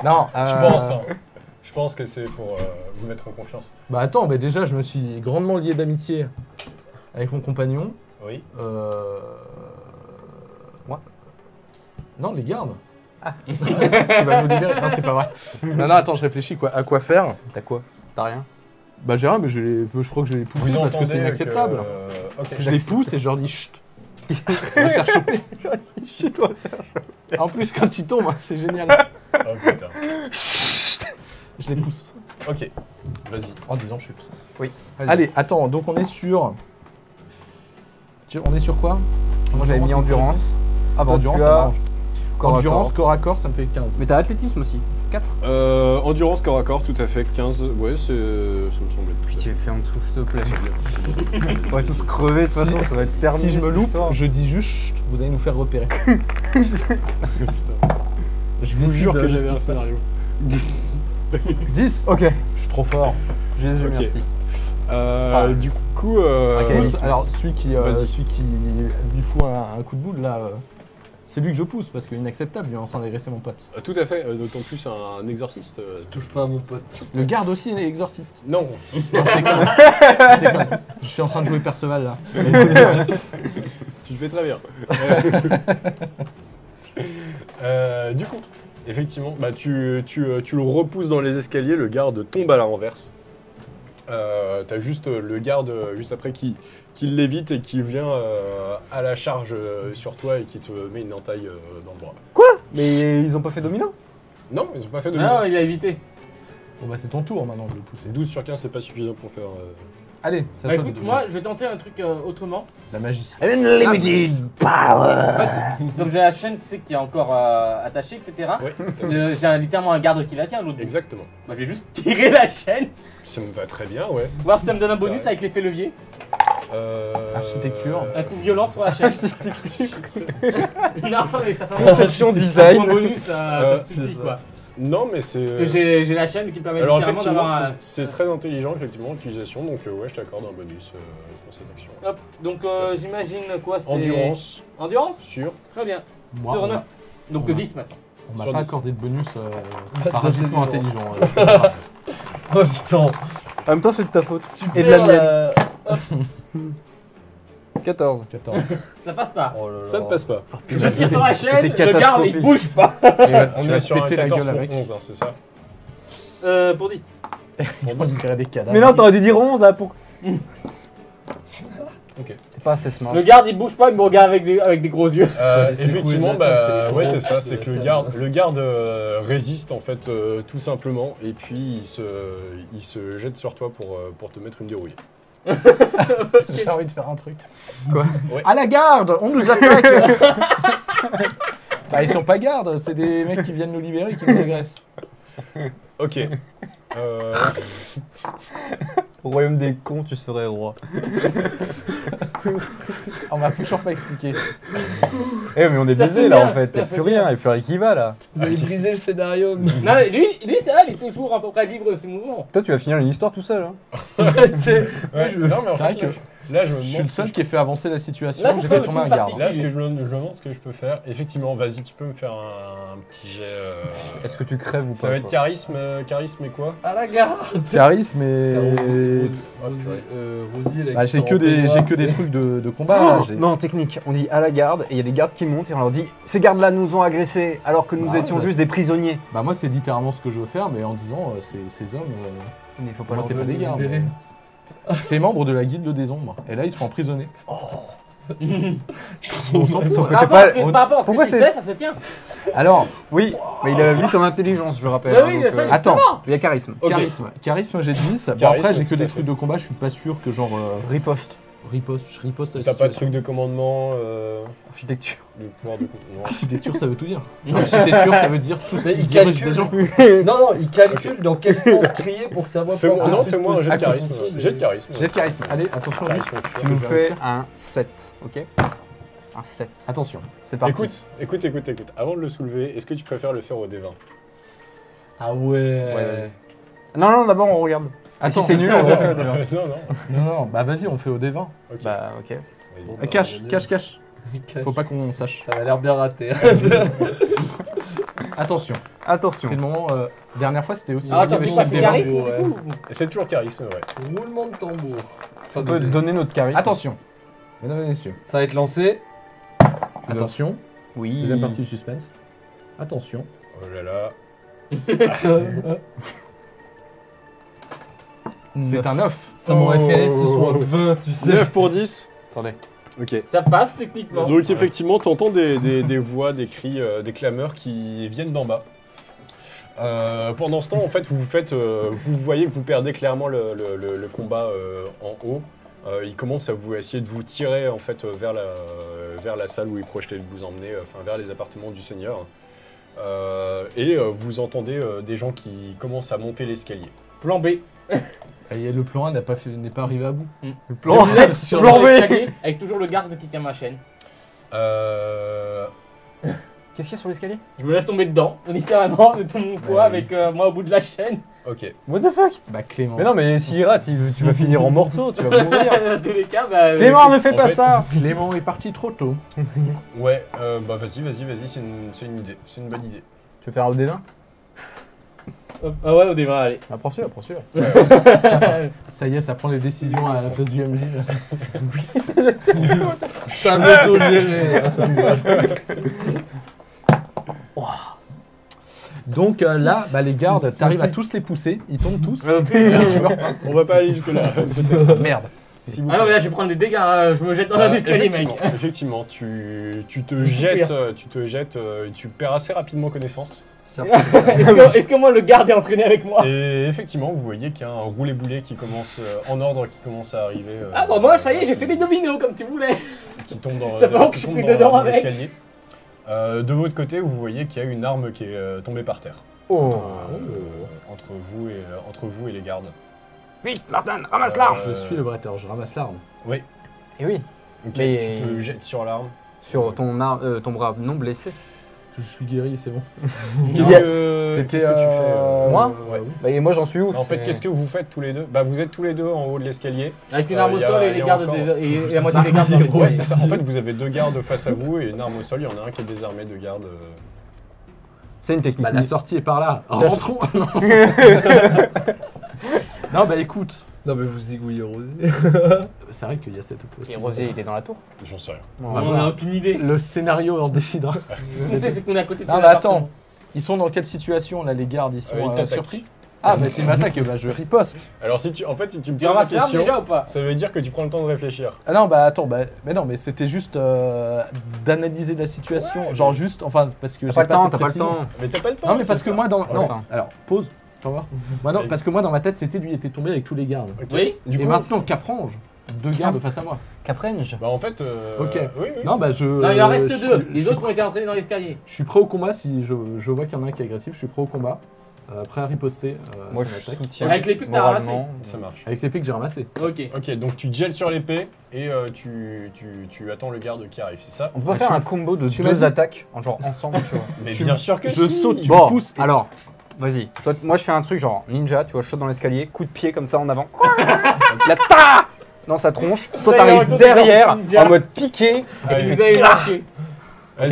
Non, Je pense. Hein. Je pense que c'est pour vous mettre en confiance. Bah attends, bah déjà, je me suis grandement lié d'amitié avec mon compagnon. Oui. Moi? Non, les gardes. Ah. Qui va nous libérer. Non, c'est pas vrai. Non, non, attends, je réfléchis quoi. À quoi faire? T'as quoi? T'as rien? Bah j'ai rien, mais je crois que je les pousse Vous parce que entendez c'est inacceptable. ok. Je les pousse et je leur dis chut. On va se faire choper. Chez toi, Serge. En plus, quand ils tombent, c'est génial. Oh putain. Chut. Je les pousse Ok. Vas-y. en disant chut. Oui. vas-y. Allez, attends, donc on est sur. On est sur quoi? Moi j'avais mis endurance. Ah bah Toi, endurance, tu ça as m'arrange. corps à Endurance, corps à corps, ça me fait 15. Mais t'as athlétisme aussi. 4. Endurance corps à corps, tout à fait. 15. Ouais, ça me semble être Pitié, fais en dessous, s'il te plaît. C'est bien. On va tous crever de toute façon, ça va être terminé. Si je me cette loupe, histoire. je dis juste chut, vous allez nous faire repérer. Je vous jure que j'avais un scénario. scénario. 10. Ok, Je suis trop fort. Jésus, Ok. merci. Du coup, Pousse. Alors celui qui Vas-y. lui fout un coup de boule là, c'est lui que je pousse parce qu'inacceptable, il est en train d'agresser mon pote. tout à fait, d'autant plus un exorciste. Touche pas à mon pote. Le garde aussi est exorciste. Non, Non, je déconne. Je déconne. Je suis en train de jouer Perceval là. tu le fais très bien. Du coup, effectivement, bah, tu le repousses dans les escaliers, le garde tombe à la renverse. T'as juste le garde juste après qui l'évite et qui vient à la charge sur toi et qui te met une entaille dans le bras. Mais ils ont pas fait dominant. Non, ils ont pas fait de Non, il a évité. Bon bah c'est ton tour maintenant de le pousser. 12 sur 15, c'est pas suffisant pour faire. Allez, ça Bah fait écoute, moi je vais tenter un truc autrement. la magie. Unlimited power. Comme j'ai la chaîne, tu sais, qui est encore attachée, etc. Ouais, J'ai littéralement un garde qui la tient, l'autre bout. exactement. Bah, je vais juste tirer la chaîne, Ça me va très bien, ouais. voir si ça me donne un bonus Ouais. avec l'effet levier. Architecture. Un coup violent sur la chaîne. Non, mais ça fait Conception un design. bonus, ça me suffit ça. quoi. Non, mais c'est. Parce que j'ai la chaîne qui me permet Alors littéralement effectivement, d'avoir un. c'est très intelligent effectivement l'utilisation, donc ouais, je t'accorde un bonus pour cette action. Hop, donc j'imagine quoi c'est. Endurance, Endurance. sûr. Très bien. Moi, Sur on 9. m'a- Donc on m'a- 10 maintenant. on m'a Sur pas 10. accordé de bonus par agissement intelligent. En même temps. En même temps, c'est de ta faute. Super, Et de la mienne. 14. 14. Ça passe pas. Oh là là. Ça ne passe pas. Je suis sur la chaîne, c'est le garde il catastrophique. bouge pas. On Tu est vas sur un péter la 14 gueule pour avec. 11, hein, c'est ça. Pour 10. Je pense qu'il créerait des cadavres. Mais non, t'aurais dû dire 11 là pour. Ok. T'es pas assez smart. Le garde il bouge pas, il me regarde avec des gros yeux. laisser Effectivement, couler la table, c'est bah, les ouais, gros c'est ça, coups c'est de que la le garde résiste en fait tout simplement, et puis il se jette sur toi pour te mettre une dérouille. J'ai envie de faire un truc. Quoi Ouais. À la garde, on nous attaque. Bah, ils sont pas gardes, c'est des mecs qui viennent nous libérer qui nous agressent. Ok. Au royaume des cons, tu serais roi. On m'a toujours pas expliqué. Eh, mais on est Ça, baisé c'est là bien, en fait. ça, Y'a c'est plus bien. rien, y'a plus rien qui va là. Vous avez brisé le scénario. Non, mais lui c'est vrai, il est toujours à peu près libre de ses mouvements. Toi, tu vas finir une histoire tout seul. Hein. C'est- Ouais, non, mais en C'est vrai fait, que là, je me je suis demande le seul ce qui ait fait avancer la situation. Là, ça J'ai semble fait tomber un tout garde. parti. Là, je me demande ce que je peux faire. Effectivement, vas-y, tu peux me faire un petit jet. Est-ce que tu crèves ou pas Ça va être quoi charisme et quoi À la gare. Charisme et. Rosie, là, Bah, qui j'ai sort que en des, peignoir, j'ai que des c'est- trucs de combat. là, j'ai- Non, technique. On dit à la garde et il y a des gardes qui montent et on leur dit ces gardes-là nous ont agressés alors que nous Ah, étions bah, juste des prisonniers. Bah moi c'est littéralement ce que je veux faire, mais en disant ces hommes, Mais il faut pas moi leur c'est pas veut des nous gardes. libérer. C'est membres de la guilde des ombres. Et là ils sont emprisonnés. On s'en fout. Sauf que Par t'es rapport à pas. ce que, par rapport à ce que Pourquoi tu c'est- sais, ça se tient. Alors, Oui, mais il a 8 en intelligence, je rappelle. Bah hein, oui, donc, ça, attends. justement. il y a charisme. Ok. charisme j'ai 10. Bon Charisme, après j'ai que tout à des fait. trucs de combat, je suis pas sûr que genre Riposte. je riposte à la T'as pas de situation. truc de commandement, Architecture. de pouvoir de non. Architecture ça veut tout dire. Architecture ça veut dire tout ce Mais qui il dirige des calcule. gens. Non, non, il calcule dans quel sens crier pour savoir Fais-moi, quoi non, plus fais-moi un jet de possible. charisme. À cause de- Jet de charisme. J'ai de charisme. Allez, attention, Charisme, Tu Je nous vais fais réussir. un 7, ok? Un 7. attention. C'est parti. Écoute. Avant de le soulever, est-ce que tu préfères le faire au D20? Ah ouais. Ouais, vas-y. Non, d'abord on regarde. Et Attends, si c'est nul, on refait le débat. Non. Non, bah vas-y, on fait au D20. Ok. Bah, ok. Vas-y. Cache. Faut pas qu'on sache. Ça m'a l'air bien raté. Attention, Attention. c'est le moment. Dernière fois c'était aussi. Alors attends, mais c'est je quoi, t'ai c'est fait charisme du ouais. coup? Et c'est toujours charisme, ouais. Roulement de tambour. On peut donner notre charisme. Attention, mesdames et messieurs. Ça va être lancé. Attention, Oui. deuxième partie du suspense. Attention. Oh là là. C'est un 9. Ça m'aurait fait rire que ce soit 20, tu sais. 9 pour 10. Attendez. Ok. Ça passe techniquement. Donc effectivement, tu entends des voix, des cris, des clameurs qui viennent d'en bas. Pendant ce temps, en fait, vous voyez que vous perdez clairement le combat en haut. Il commence à essayer de vous tirer en fait vers la salle où il projetait de vous emmener, enfin vers les appartements du seigneur. Et vous entendez des gens qui commencent à monter l'escalier. Plan B. Et le plan A n'est pas arrivé à bout. Le plan. Je me laisse sur plan B. l'escalier avec toujours le garde qui tient ma chaîne. Qu'est-ce qu'il y a sur l'escalier? Je me laisse tomber dedans, littéralement, de tout mon poids avec moi au bout de la chaîne. Ok. What the fuck? Bah Clément. Mais non, mais s'il rate, tu vas finir en morceaux, tu vas mourir. Dans tous les cas, bah. Clément, ne fais pas en fait- ça. Clément est parti trop tôt. Ouais, bah vas-y, c'est une idée. C'est une bonne idée. Tu veux faire un OD20? Ah ouais, au débat, allez. Ah, prends celui-là, prends celui-là. Ça y est, ça prend les décisions à la place du MJ. là. C'est un auto-géré. hein, ça me va. Donc là, bah, les gardes, t'arrives à tous les pousser, ils tombent tous. On va pas aller jusque-là. Merde. S'il vous Ah non, mais plaît. là, je vais prendre des dégâts, hein, je me jette dans un escalier, mec. Effectivement, tu te jettes, et tu perds assez rapidement connaissance. Est-ce que moi, le garde est entraîné avec moi? Et effectivement, vous voyez qu'il y a un roulé-boulet qui commence en ordre, qui commence à arriver. Ah bon, moi, ça y est, j'ai fait les dominos comme tu voulais. Qui tombe dans, Ça fait longtemps que qui je tombe suis dans- dedans dans avec. l'escalier. De votre côté, vous voyez qu'il y a une arme qui est tombée par terre. Oh. Entre vous et les gardes. Vite, Martin, ramasse l'arme. Je suis le bretteur, je ramasse l'arme. Oui. Et oui, Ok, Mais- tu te jettes sur l'arme. sur ton bras non blessé. Je suis guéri, c'est bon. Qu'est-ce que tu fais Moi Ouais. Bah, et moi, j'en suis où? En fait, qu'est-ce que vous faites tous les deux? Bah, vous êtes tous les deux en haut de l'escalier. Avec une arme au y a- sol et y les a gardes encore- et la moitié des gardes dans les Ouais, c'est escaliers. ça. En fait, vous avez deux gardes face à vous et une arme au sol. Il y en a un qui est désarmé, deux gardes. C'est une technique. Bah, la sortie est par là. Rentrons. Non, bah écoute. Non, mais vous zigouillez Rosé. C'est vrai qu'il y a cette Et possibilité. Rosier, il est dans la tour. J'en sais rien. On n'a aucune idée. Le scénario en décidera. Ce qu'on sait, c'est qu'on est à côté de Non, ces mais appartements. attends. Ils sont dans quelle situation là, les gardes? Ils sont Ils t'attaquent. surpris? Ah, bah c'est une attaque, bah je riposte. Alors, si tu me Tu poses la ramasses l'arme question, déjà ou pas? ça veut dire que tu prends le temps de réfléchir. Ah non, bah attends, bah, mais non, mais c'était juste d'analyser la situation. Ouais, genre mais- juste, enfin, parce que T'as j'ai pas le temps, cette t'as pas le précision. temps. Mais t'as pas le temps. Non, mais c'est parce que ça. moi, dans. Ouais, Non, attends. alors, pause. Tu vas voir. Moi, non, parce que moi, dans ma tête, c'était lui était tombé avec tous les gardes. Ok. Oui. Du Et coup, maintenant, Caprange, deux gardes face à moi. Caprange. bah en fait. Ok. Oui, oui, Non, c'est bah ça. je. Non, il en reste je deux. suis- Les je autres ont été entraînés dans l'escalier. Je suis prêt au combat si je vois qu'il y en a un qui est agressif. Je suis prêt au combat. Prêt à riposter à Moi, son je attaque. soutiens. Avec l'épée que t'as moralement. Ça marche. Avec l'épée que j'ai ramassée. Ok. Ok, donc tu te gèles sur l'épée et tu attends le garde qui arrive, c'est ça? On peut pas faire un combo de tu m'as deux dit- attaques, en genre ensemble, tu vois. Mais Tu- bien sûr que je si. saute, tu Bon, me pousses. et- alors, vas-y. Toi, moi, je fais un truc genre ninja, tu vois, je saute dans l'escalier, coup de pied comme ça en avant. La ta dans sa tronche. Toi, Ça y est, t'arrives retour derrière, des ninja. en mode piqué. Et Allez, vous avez marqué. Vas-y,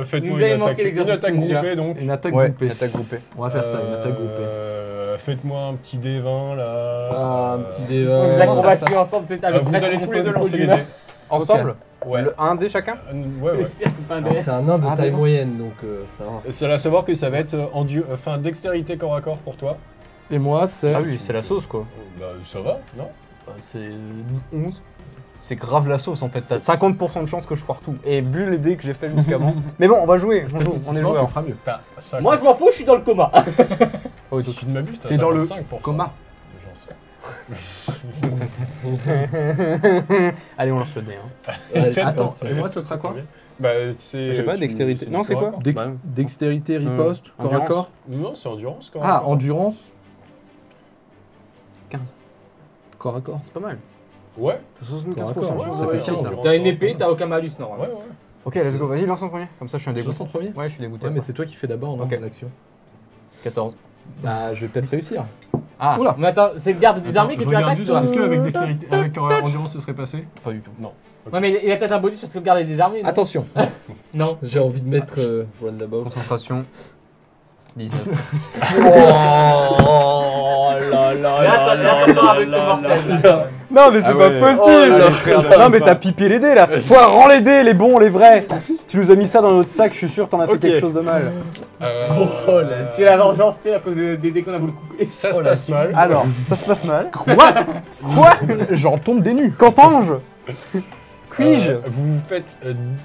faites-moi Vous avez une manqué attaque l'exercice ninja. groupée donc. Une attaque Ouais, groupée. attaque groupée. On va faire ça, une attaque groupée. Faites-moi un petit D20 là. Ah, un petit Des D20. acrobaties ensemble, tu sais, t'as le Vous prêtre allez qui tous monte les sur deux le lancer les podium. dés. Ensemble Ouais. Un dé chacun Ouais, ouais. C'est sûr que pas un Alors, dé. c'est un nain de Ah, taille bon. moyenne, donc ça va. C'est à savoir que ça va être dextérité corps à corps pour toi. Et moi, c'est. Ah oui, c'est la sauce quoi. Bah ça va, non? C'est 11. C'est grave la sauce en fait, t'as 50% de chance que je foire tout. Et vu les dés que j'ai fait jusqu'avant. Mais bon, on va jouer, on joue, on est Statistiquement, joueurs. tu feras mieux. T'as 50. Moi, je m'en fous, je suis dans le coma. Oh, Si tu ne m'abuses, t'as T'es dans le 55%. Coma. Allez, on lance le dé. Hein. Allez, Attends, parti. et moi, ce sera quoi? Bah c'est. Je sais pas, dextérité. Non, c'est corps à quoi corps. Bah, Dextérité, riposte, corps à endurance. corps. Non, c'est endurance corps à Ah, corps. endurance. 15. Corps à corps. C'est pas mal. Ouais. T'as 75% Corps à de corps, chance. ça ouais, fait ouais, 15. endurance T'as une corps à épée, corps. t'as aucun malus normalement. Ouais, ouais. Ok, let's go, vas-y, lance en premier. Comme ça, je suis un Je dégoûté. lance en premier. Ouais, je suis dégoûté. Ouais, mais quoi. c'est toi qui fais d'abord, non, Ok. l'action. 14. Bah, je vais peut-être réussir. Ah, Oula. Mais attends, c'est le garde désarmé que tu attaques toi dextérité, avec endurance, ce serait passé? pas du tout. Non. Ouais, mais il a peut-être un bonus parce que le garde est désarmé. non Attention. Non. J'ai envie de mettre Roundabout. Concentration. 19. Oh là Là, ça sera un monsieur mortel. Non, mais c'est Ah pas ouais. possible! Non, mais t'as pipé les dés là! Toi, rends les dés, les bons, les vrais! Tu nous as mis ça dans notre sac, je suis sûr que t'en as fait Ok. quelque chose de mal. Oh là, Tu fais la vengeance, tu sais, à cause des dés qu'on a voulu couper. Ça se passe mal. Alors, ça se passe mal. Quoi? J'en tombe des nues. Qu'entends-je? Puis-je? Vous vous faites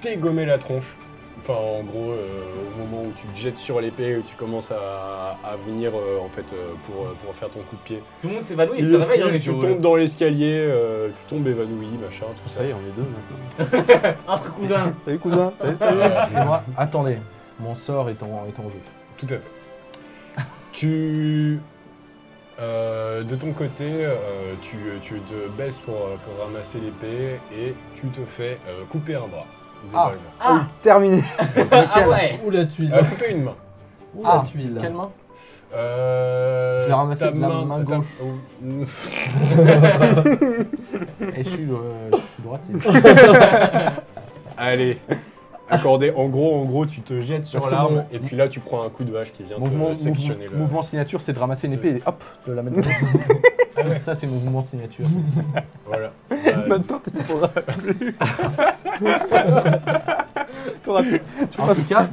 dégommer la tronche. Enfin, en gros, au moment où tu te jettes sur l'épée, où tu commences à venir pour faire ton coup de pied. Tout le monde s'évanouit, il se réveille dans les Tu jours. tombes dans l'escalier, tu tombes évanoui, machin, tout ça. Ça y est, on est deux maintenant. Entre cousins. Salut cousin, salut. Et moi, attendez. Mon sort est en jeu. Tout à fait. De ton côté, tu te baisses pour ramasser l'épée et tu te fais couper un bras. Ah. Globalement. Ah, Terminé. ah ouais. Où la tuile? Couper une main. Où Ah, la tuile? Quelle main? Je l'ai ramassé ta de la main ta- gauche. oh, Et je suis droitier. Allez, accordé. En gros, tu te jettes sur Parce que l'arme mon- et puis là, tu prends un coup de hache qui vient te sectionner le... Mouvement signature, c'est de ramasser une épée et hop, de la mettre. Ça, c'est mon mouvement signature. Voilà. Maintenant, tu pourras plus. En tout cas,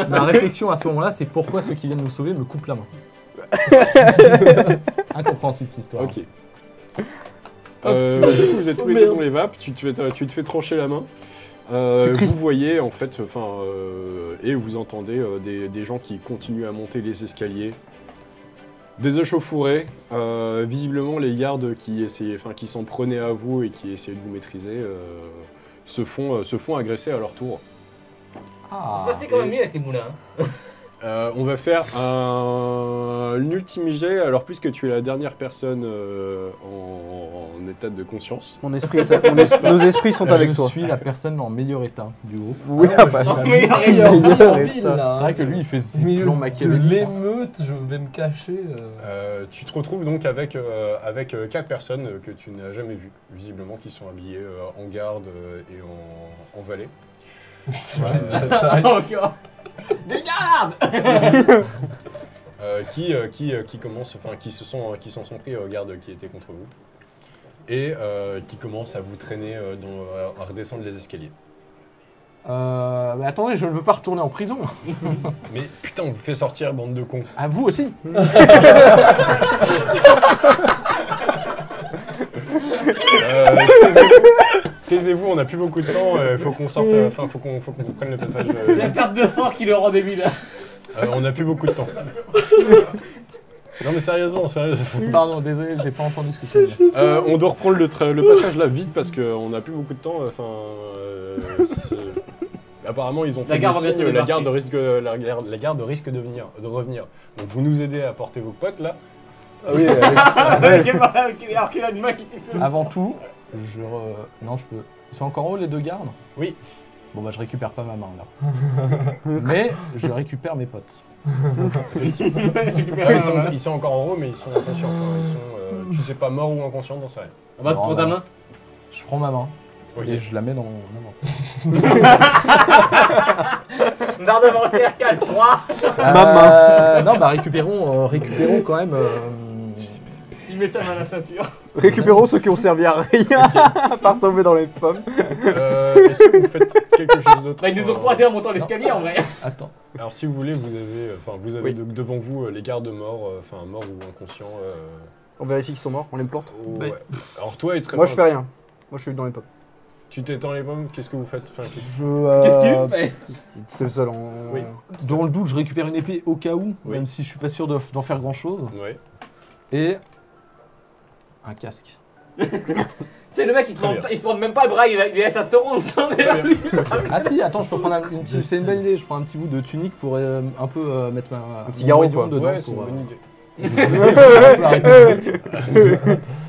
ma réflexion à ce moment-là, c'est pourquoi ceux qui viennent nous sauver me coupent la main. Incompréhensible cette histoire. Ok. Du coup, vous êtes tous les deux dans les vapes, tu te fais trancher la main. Vous voyez en fait, et vous entendez des gens qui continuent à monter les escaliers. Des échauffourées, visiblement les gardes qui s'en prenaient à vous et qui essayaient de vous maîtriser se font agresser à leur tour. Ça se passait quand même mieux avec les moulins. Hein. On va faire un ultime jet, alors puisque tu es la dernière personne en état de conscience. Nos esprits sont avec toi. Je suis la personne en meilleur état du groupe. Oui, Ah, bah, non, mais meilleur meilleur ville, là. C'est vrai que lui, il fait ses Milieu plans de machiavéliques. l'émeute, je vais me cacher. Tu te retrouves donc avec 4 personnes que tu n'as jamais vues, visiblement, qui sont habillées en garde et en valet. Encore. Des gardes. Qui s'en sont pris aux gardes qui étaient contre vous et qui commencent à vous traîner à redescendre les escaliers. Mais attendez, je ne veux pas retourner en prison. Mais putain, on vous fait sortir, bande de cons. À vous aussi. Taisez-vous, on n'a plus beaucoup de temps, il faut qu'on sorte, faut qu'on prenne le passage. C'est la perte de sang qui le rend débile. On n'a plus beaucoup de temps. Non mais sérieusement. Pardon, désolé, j'ai pas entendu ce que tu disais. On doit reprendre le passage là vite parce qu'on n'a plus beaucoup de temps. Apparemment ils ont fait La garde des va signes, bientôt la débarquer. garde risque de revenir. Donc vous nous aidez à porter vos potes là. oui, Alors qu'il a une main qui pisse. Avant tout, non, je peux. Ils sont encore en haut les deux gardes? Oui. Bon bah je récupère pas ma main là. Mais je récupère mes potes. Ils sont encore en haut mais ils sont inconscients. Enfin, ils sont, tu sais pas, morts ou inconscients, t'en sais rien. On va te prendre ta main. Je prends ma main Ok. et je la mets dans mon Barre de bancaire, case 3. Non bah récupérons quand même. Il met sa main à la ceinture. récupérons ceux qui ont servi à rien, à part tomber dans les pommes. Est-ce que vous faites quelque chose d'autre? Bah, ils nous ont croisés en montant l'escalier en vrai. Attends. Alors si vous voulez, vous avez Oui. devant vous les gardes morts, morts ou inconscients. On vérifie qu'ils sont morts, on les plante. Ouais. Alors toi, Moi, je fais rien. Moi, je suis dans les pommes. Tu t'étends les pommes, qu'est-ce que vous faites? Qu'est-ce qu'il fait? C'est le seul en. Oui. Dans le doute, je récupère une épée au cas où, Oui. même si je suis pas sûr d'en faire grand chose. Ouais. Et un casque. C'est le mec, Très bien. il se prend même pas le bras, il laisse un torrent. Ah si, attends, je peux prendre c'est une bonne idée. Je prends un petit bout de tunique pour un peu mettre un petit garrot, quoi. dedans Ouais, c'est pour. une bonne idée.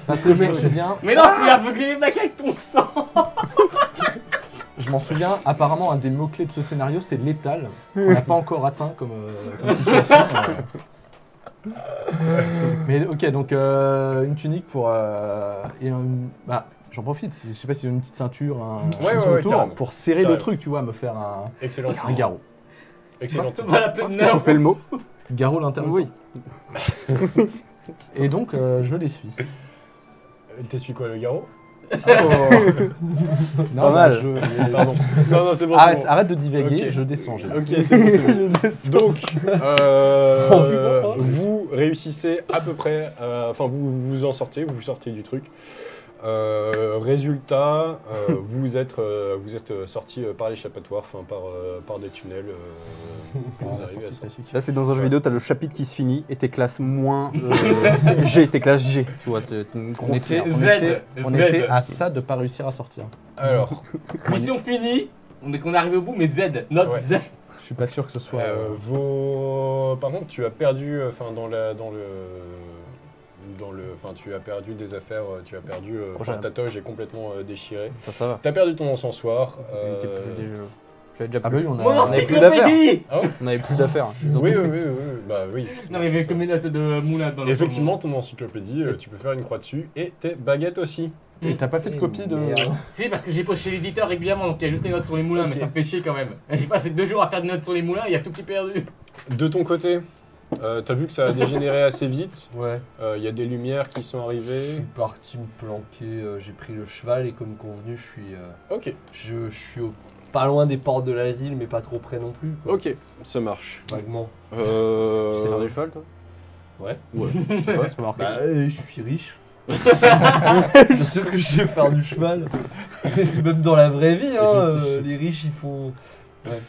Parce que je me souviens, Mais non, tu lui as aveuglé les mecs avec ton sang. je m'en souviens, apparemment un des mots-clés de ce scénario c'est létal. On n'a pas encore atteint comme situation. Mais ok, donc une tunique pour. Et j'en profite, je sais pas si y a une petite ceinture, un Ouais, truc ouais, autour, carrément. pour serrer Carrément. le truc, tu vois, me faire Excellent. un garrot. Excellent. Voilà, plein de Je nerfs. fais le mot. Garrot l'intermittent. Oui. Et donc je les suis. T'essuies quoi, le garrot? Non, Pas mal. Pardon. Non, c'est bon. Arrête, c'est bon. arrête de divaguer, Ok. je descends. j'ai dit. Ok, c'est bon, c'est bon. Donc, vous réussissez à peu près, vous en sortez, vous sortez du truc. Résultat, vous êtes sorti par l'échappatoire, par des tunnels. Vous Ah, arrivez à sortie sortir. classique. Là, c'est dans un jeu vidéo, t'as le chapitre qui se finit et t'es classe moins G, t'es classe G. Tu vois, c'est une On grosse était, merde. on Z. était à ça de pas réussir à sortir. Alors, Mission finie. On est arrivé au bout, mais Z. Note Ouais. Z. Je suis pas sûr que ce soit. par contre, tu as perdu, tu as perdu des affaires, Prochain. ta toge est complètement déchirée. Ça va. T'as perdu ton encensoir. Unité privilégiée. J'avais déjà Ah bah oui, on Mon avait plus d'affaires. encyclopédie. On avait plus d'affaires. Ils ont Oui, tout oui, pris. oui, oui, bah oui. Non, mais avec mes notes de moulin dans le Effectivement, ton encyclopédie, tu peux faire une croix dessus et tes baguettes aussi. Et t'as pas fait de copie de. Merde. Si, parce que j'ai posté chez l'éditeur régulièrement, donc il y a juste les notes sur les moulins, mais Ok. ça me fait chier quand même. J'ai passé 2 jours à faire des notes sur les moulins, il y a tout qui est perdu. De ton côté, t'as vu que ça a dégénéré assez vite. Ouais. Il y a des lumières qui sont Je arrivées. suis parti me planquer, j'ai pris le cheval et comme convenu, Ok, je suis pas loin des portes de la ville, mais pas trop près non plus. Quoi. ok, ça marche. Vaguement. Tu sais faire du cheval, toi Ouais. Je sais pas, c'est marqué. Bah, je suis riche. Je sais que je sais faire du cheval. Mais c'est même dans la vraie vie, hein. Les riches, ils font. Ouais.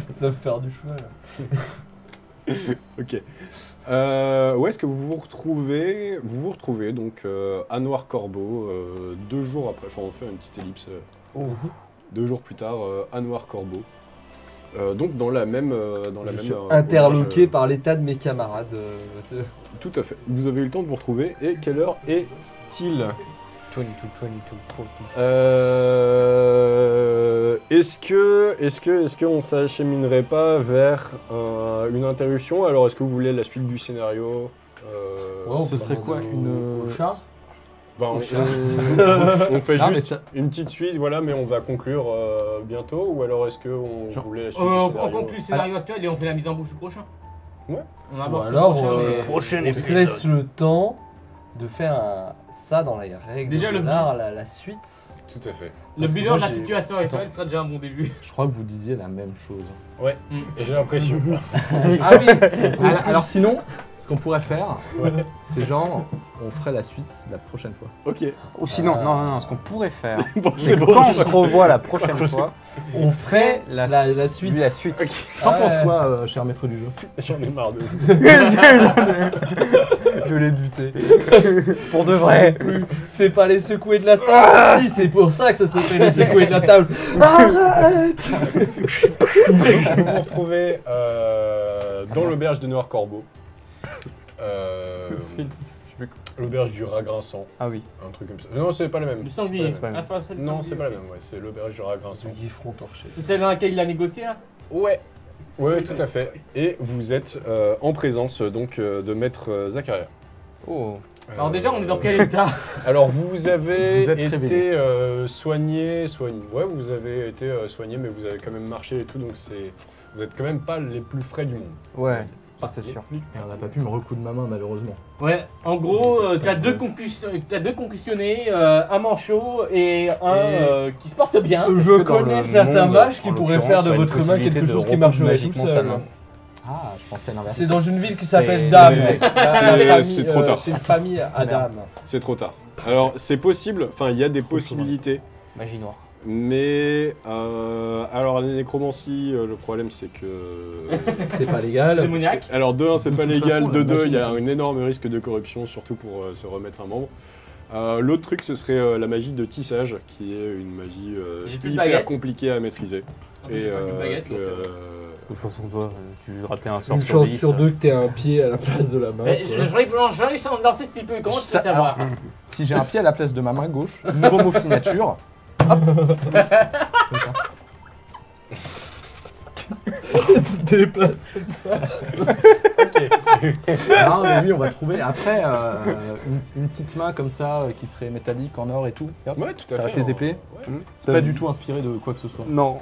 Ils savent faire du cheval. Ok. Où est-ce que vous vous retrouvez? Vous vous retrouvez donc à Noir-Corbeau, 2 jours après. Enfin, on fait une petite ellipse. 2 jours plus tard, à Noir-Corbeau. Donc dans la même. Je suis interloqué par l'état de mes camarades. Tout à fait. Vous avez eu le temps de vous retrouver. Et quelle heure est-il? 22, 22, 40. Est-ce qu'on s'acheminerait pas vers une interruption? Alors, est-ce que vous voulez la suite du scénario? Ce serait quoi, une- Au chat. Ben, au on, chat. on fait Non, mais juste ça- une petite suite, voilà, mais on va conclure bientôt. Ou alors, est-ce qu'on Genre- voulait la suite du On scénario? conclut le scénario actuel et on fait la mise en bouche du prochain. Ouais. On Ou avance alors, sur le prochain, mais... on se laisse le temps de faire ça dans les règles Déjà, de le l'art, la suite. Tout à fait. Le Parce que bilan moi, de la j'ai- situation actuelle sera déjà un bon début. Je crois que vous disiez la même chose. Et j'ai l'impression. Ah oui. Alors sinon, ce qu'on pourrait faire, c'est genre, on ferait la suite la prochaine fois. Ok. Ou sinon, non, ce qu'on pourrait faire, Bon, c'est que quand on se revoit la prochaine fois, On ferait la suite. La suite. T'en Ah penses ouais. quoi, cher maître du jeu? J'en ai marre de vous. Je l'ai buté. Pour de vrai. C'est pas les secouer de la table. Si, c'est pour ça que ça s'appelle les secouer de la table. Arrête. Vous vous retrouvez dans l'auberge de Noir-Corbeau. L'auberge du rat grinçant, Ah oui. un truc comme ça. Non, c'est pas la même. Du C'est pas sanglier. la même. Ah, c'est pas celle du Non, sanglier. c'est pas la même, ouais. C'est l'auberge du rat grinçant. Son front torché. C'est celle dans laquelle il a négocié là. Ouais. Ouais, tout à fait. Et vous êtes en présence donc de maître Zacharia. Oh. Alors déjà, on est dans quel état? Alors vous avez Vous êtes été réveillé. soigné. Ouais, vous avez été soigné, mais vous avez quand même marché et tout, donc vous êtes quand même pas les plus frais du monde. Ouais, ça c'est sûr. Et on n'a pas pu me recoudre ma main malheureusement. Ouais, en gros, t'as deux concussionnés, un manchot et un qui se porte bien. Je que dans connais le certains monde, mages en qui pourraient l'occurrence, faire de il y a une votre main possibilité quelque de chose qui recoudre marcherait tout magiquement sa seul. main. Ah, je pensais l'inverse. C'est dans une ville qui s'appelle C'est- Dame. c'est trop tard. C'est une famille à Dame. C'est trop tard. Alors c'est possible, enfin il y a des possibilités, Magie noire. mais alors la nécromancie, le problème c'est que C'est pas légal. Démoniaque. alors de 1 c'est De pas toute légal, façon, de la 2 il y a magie- un énorme risque de corruption, surtout pour se remettre un membre. L'autre truc ce serait la magie de tissage, qui est une magie J'ai plus de hyper baguette. compliquée à maîtriser. Ah, j'ai pas de baguette, donc, De toute façon, toi, tu ratais un sort Une sur chance 10. sur deux que t'aies un pied à la place de la main. Mais quoi. je vais essayer de lancer si peu. Comment tu peux Ça- savoir? Si j'ai un pied à la place de ma main gauche, nouveau move signature. Hop. Comme ça. Tu te déplaces comme ça. Non, mais oui, on va trouver après une petite main comme ça qui serait métallique en or et tout. Hop. Ouais, tout à Avec fait. les épées. Ouais. C'est pas du tout inspiré de quoi que ce soit. Non.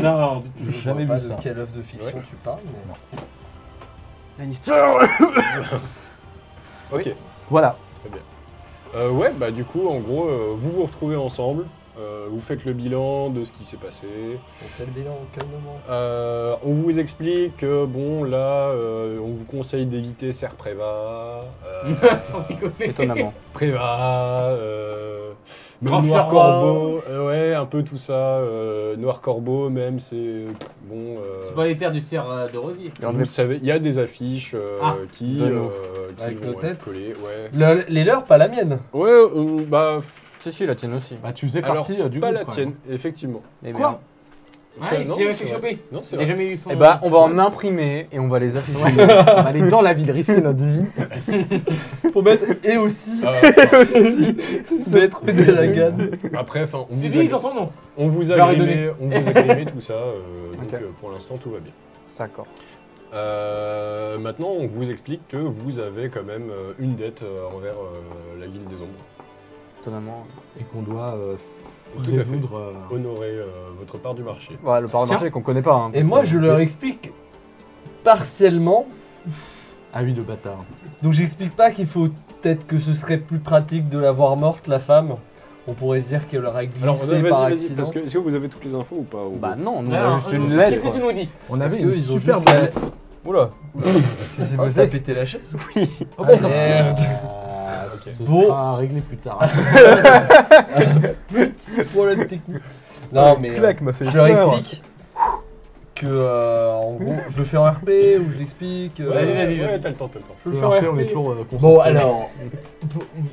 Non, Je J'ai jamais vois vu pas ça. de quelle œuvre de fiction tu parles, mais... Ok, Voilà. très bien. Ouais, bah du coup en gros vous vous retrouvez ensemble, vous faites le bilan de ce qui s'est passé. On fait le bilan calmement. On vous explique que bon là on vous conseille d'éviter Serre-Préva, sans déconner. Étonnamment. Préva, même Grand Noir Ferrat. Corbeau, ouais un peu tout ça, Noir Corbeau même c'est bon. C'est pas les terres du cerf de Rosier. Vous le savez, il y a des affiches Ah, qui de nous. qui Avec vont nos être têtes. collées, ouais. Les leurs, pas la mienne. Ouais, bah Si, si, la tienne aussi. Bah, tu faisais alors partie du pas groupe. la quand tienne, effectivement. Eh Quoi bien, Ouais, il s'est Non, jamais c'est fait vrai. choper. Non, c'est Il a vrai. jamais eu son. Eh bah, on va en imprimer et on va les afficher. On va aller dans la ville, risquer notre vie. Pour mettre et aussi Euh, mettre de la gamme. Après, enfin, C'est dit, ils ont ton nom. on vous Je a leur ai grimé, on vous a grimé tout ça, donc Ok. pour l'instant tout va bien. D'accord. Maintenant, on vous explique que vous avez quand même une dette envers la Guilde des Ombres. Étonnamment. Et qu'on doit Tout à fait. résoudre. Honorer votre part du marché. Ouais, le paramarché qu'on connaît pas. Hein, Et parce moi, que- je leur explique partiellement. Ah oui, le bâtard. Donc, j'explique pas qu'il faut peut-être que ce serait plus pratique de la voir morte, la femme. On pourrait se dire qu'elle aurait glissé Alors, vas-y, par vas-y, accident. parce que est-ce que vous avez toutes les infos ou pas ou- Bah non, nous on Alors, a juste une lettre. Qu'est-ce que tu nous dis? On Parce avait que une ils ont super juste la- lettre. Oula. Oh, t'as pété la chaise? Oh merde. Ce Bon. sera réglé plus tard. Petit problème technique. Non, mais Clac m'a fait je leur peur. explique que, en gros, je le fais en RP ou je l'explique. Vas-y. Ouais, t'as le temps, t'as le temps. Je le Le fais en RP, RP. on est toujours Bon, concentré. alors,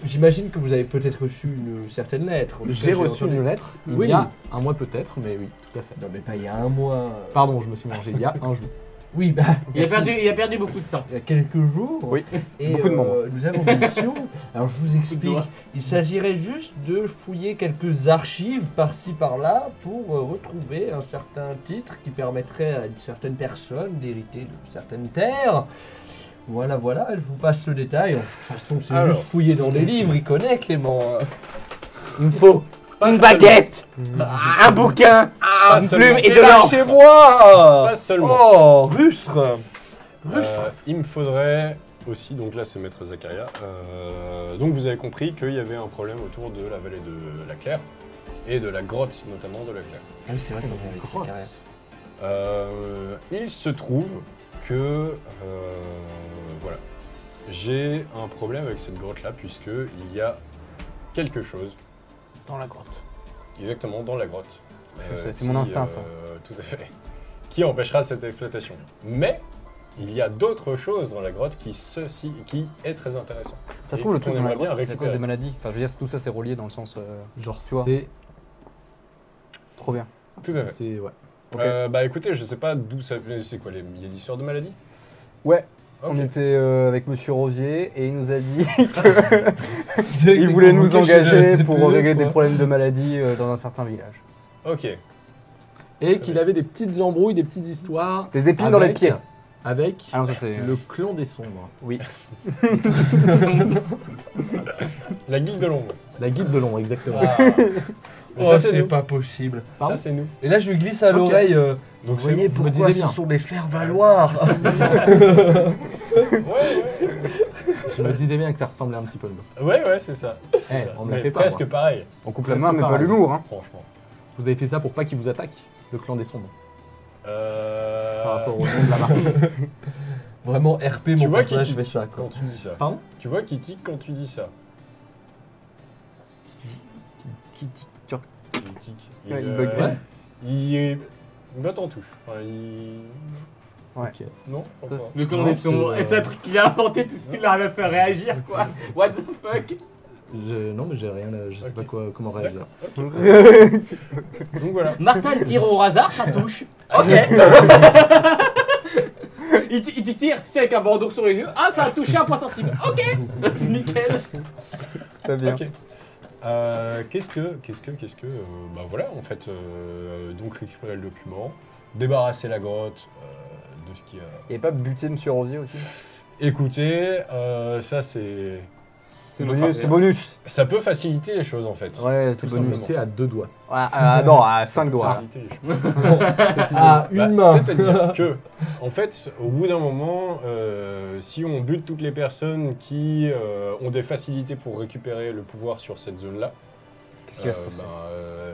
j'imagine que vous avez peut-être reçu une certaine lettre. En tout cas, J'ai reçu entendu. une lettre il Oui. y a un mois peut-être, mais oui, tout à fait. Non, mais pas il y a un mois. Pardon, je me suis mélangé il y a un jour. Oui, bah. Il a merci. perdu beaucoup de sang. Il y a quelques jours. Oui. Et Beaucoup de membres. nous avons une mission. Alors je vous explique. doigts. Il s'agirait juste de fouiller quelques archives par-ci par-là pour retrouver un certain titre qui permettrait à une certaine personne d'hériter de certaines terres. Voilà, je vous passe le détail. De toute façon, c'est Alors. juste fouiller dans les livres, il connaît Clément. Il me faut Pas une seulement. baguette, un bouquin, Pas une seulement. plume et de là l'encre. chez moi. Pas seulement. Oh, rustre. Il me faudrait aussi, donc là c'est Maître Zacharia, donc vous avez compris qu'il y avait un problème autour de la vallée de la Claire et de la grotte notamment de la Claire. Ah oui, c'est vrai qu'on avait Il se trouve que voilà, j'ai un problème avec cette grotte là puisque il y a quelque chose Dans la grotte. exactement dans la grotte. Je sais, c'est qui, mon instinct, ça. Tout à fait. Qui empêchera cette exploitation. Mais il y a d'autres choses dans la grotte qui est très intéressant. Ça se trouve, le Et truc qu'on dans la aimerait bien grotte, c'est à cause récupérer. des maladies. Enfin, je veux dire, tout ça c'est relié dans le sens. Genre, Tu vois. c'est. Trop bien. Tout à fait. C'est. Ouais. Ok. Bah écoutez, je sais pas d'où ça vient. C'est quoi il y a des histoires de maladies. Ouais, Ok. on était avec Monsieur Rosier et il nous a dit Il qu'il voulait nous engager pour régler des problèmes de maladie dans un certain village. Ok. Et qu'il avait des petites embrouilles, des petites histoires. Des épines dans les avec- pieds. Avec Ah non, ça c'est. le clan des sombres. Oui. La guilde de l'ombre. La guilde de l'ombre, exactement. Mais Oh, ça c'est c'est nous. pas possible. Ça c'est nous. Et là, je lui glisse à Ok. l'oreille. Donc Vous c'est voyez vous. me pourquoi disais ce bien. sont des faire-valoir. Je me disais bien que ça ressemblait un petit peu. Ouais, c'est ça. Eh, C'est ça. on me l'a Mais fait pas. presque moi. pareil, On coupe la Presque main, mais pas pareil. l'humour. Hein. franchement. Vous avez fait ça pour pas qu'ils vous attaquent, le clan des sombres, par rapport au Tu nom de la marque. Vraiment, RP, mon vois qui personnage tic fait ça. Quoi. quand tu dis ça. Pardon Tu vois qui tic quand tu dis ça. Qui dit Il tic. Ouais, il bug. Ouais. Il botte en touche. Enfin, il... Ouais. Ok. Non, je crois pas. Le clan Non, des c'est, sombres. Et c'est un truc qu'il a inventé, tout ce qu'il arrive à faire réagir, quoi. What the fuck? Non, mais j'ai rien, je sais Ok. pas comment réagir. Donc voilà. Martin le tire au hasard, ça touche. Ok. il te tire, tu sais, avec un bandeau sur les yeux. Ah, ça a touché un point sensible. Ok. Nickel. Très bien. Ok. Qu'est-ce que, bah voilà, en fait, donc récupérer le document, débarrasser la grotte de ce qui a. Et pas buter Monsieur Rosier aussi. Écoutez, ça c'est. C'est notre bonus. C'est affaire. bonus. Ça peut faciliter les choses en fait. Ouais, c'est Tout bonus. C'est à 2 doigts. Non, à 5 doigts. Faciliter les choses. Ah, une Bah, main. C'est-à-dire que, en fait, au bout d'un moment, si on bute toutes les personnes qui ont des facilités pour récupérer le pouvoir sur cette zone-là, Qu'est-ce qu'il va se passer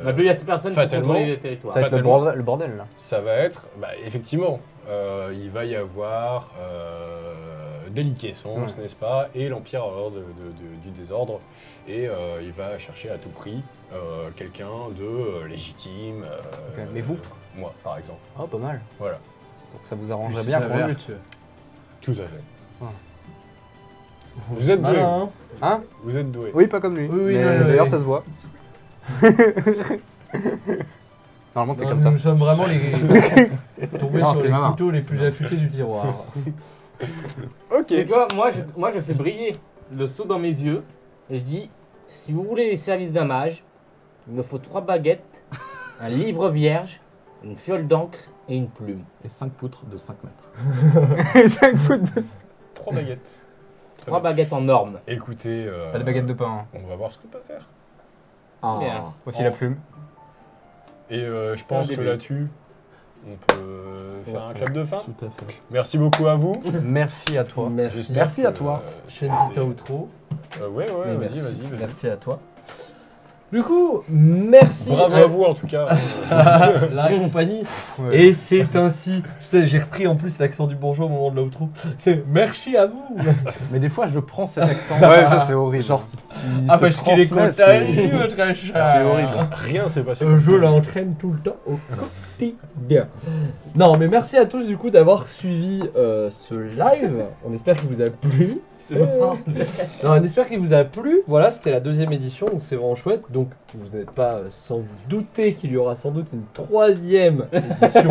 On a plus assez personne pour fatalement. contrôler les territoires. Ça va être le fatalement. bordel là. ça va être, bah, effectivement, il va y avoir des liquescences, Ouais. n'est-ce pas, et l'Empire a horreur du désordre, et il va chercher à tout prix quelqu'un de légitime. Mais vous Moi, par exemple. Oh, pas mal. Voilà, Donc ça vous arrangerait bien pour le but. tout à fait. Ah. Vous êtes doué. Malin, hein. Hein Vous êtes doué. Oui, pas comme lui. Oui, Mais non, d'ailleurs, oui. ça se voit. Normalement, t'es Non, comme ça. nous sommes vraiment les tombés Non, sur c'est les ma main. couteaux les plus affûtés du tiroir. C'est quoi, moi je fais briller le seau dans mes yeux et je dis si vous voulez les services d'un mage, il me faut 3 baguettes, un livre vierge, une fiole d'encre et une plume. Et 5 poutres de 5 mètres. 5 foot de... 3 baguettes. 3 baguettes en orme. Écoutez, Pas de baguette de pain. hein. on va voir ce qu'on peut faire. Ah. Bien. Aussi la plume. Et je C'est un pense que début. là-dessus, on peut faire un clap de fin. Tout à fait. Merci beaucoup à vous. Merci à toi. Merci. J'espère Merci que, à toi. Chaîne c'est- Tita Outro. Ouais, Mais vas-y, merci. vas-y. Merci à toi. Du coup, merci Bravo à vous en tout cas. la compagnie. Ouais. Et c'est ainsi. Je sais, j'ai repris en plus l'accent du bourgeois au moment de l'outro. Merci à vous. Mais des fois, je prends cet accent. Ouais, ça c'est horrible. Genre, il Ah, se parce qu'il est transmet, contagieux, votre chat. c'est horrible. Rien s'est passé. Je l'entraîne tout le temps au quotidien. Non, mais merci à tous du coup d'avoir suivi ce live. On espère qu'il vous a plu. C'est bon. Non, on espère qu'il vous a plu. Voilà, c'était la 2e édition, donc c'est vraiment chouette. Donc, vous n'êtes pas sans vous douter qu'il y aura sans doute une 3e édition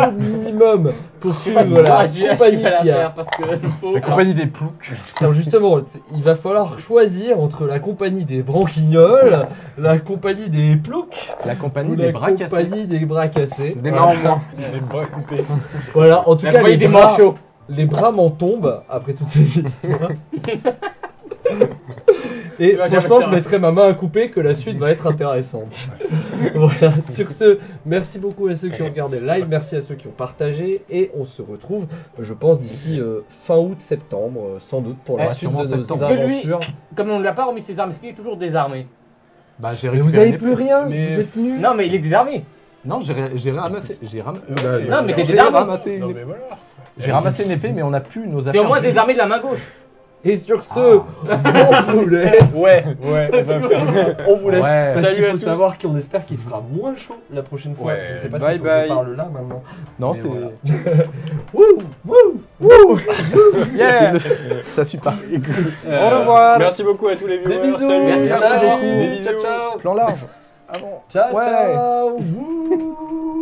au minimum pour suivre la compagnie qui a. parce que La compagnie des ploucs. Alors justement, il va falloir choisir entre la compagnie des branquignoles, la compagnie des ploucs, La ou compagnie la des bras cassés. compagnie des bras cassés. Des mains en moins. Les bras coupés. Voilà, en tout la cas, compagnie des manchots. les bras m'en tombent après toutes ces histoires. Et Tu vas franchement, jamais je faire. mettrai ma main à couper que la suite va être intéressante. Voilà, sur ce, merci beaucoup à ceux qui ont regardé le live, merci à ceux qui ont partagé, et on se retrouve, je pense, d'ici fin août-septembre, sans doute, pour la Eh, suite sûrement de nos septembre. Parce que lui, aventures. comme on ne lui a pas remis ses armes, est-ce qu'il est toujours désarmé? Bah, j'ai Mais vous récupéré avez mes plus plumes. rien, Mais- vous êtes nuls. Non, mais il est désarmé. Non, j'ai ramassé. Non, mais t'es J'ai désarmé. ramassé Non une mais voilà. J'ai ramassé une épée, mais on n'a plus nos T'es affaires. au moins désarmé de la main gauche. Et sur ce, on vous laisse. Ouais, on va faire ça. On vous laisse. Ouais. Parce Salut qu'il à faut tous. savoir qu'on espère qu'il fera moins chaud la prochaine fois. Ouais. Je ne sais pas Bye si faut que bye. je parle là maintenant. Non, Mais c'est. voilà. Wouh, wouh, wouh. Yeah. Ça suit pas. Au revoir. Merci beaucoup à tous les viewers. Des bisous. Salut. Merci Salut. beaucoup. Des Ciao, bisous. ciao. Plan large. Ah bon. Ciao, Ouais. ciao. Wouh.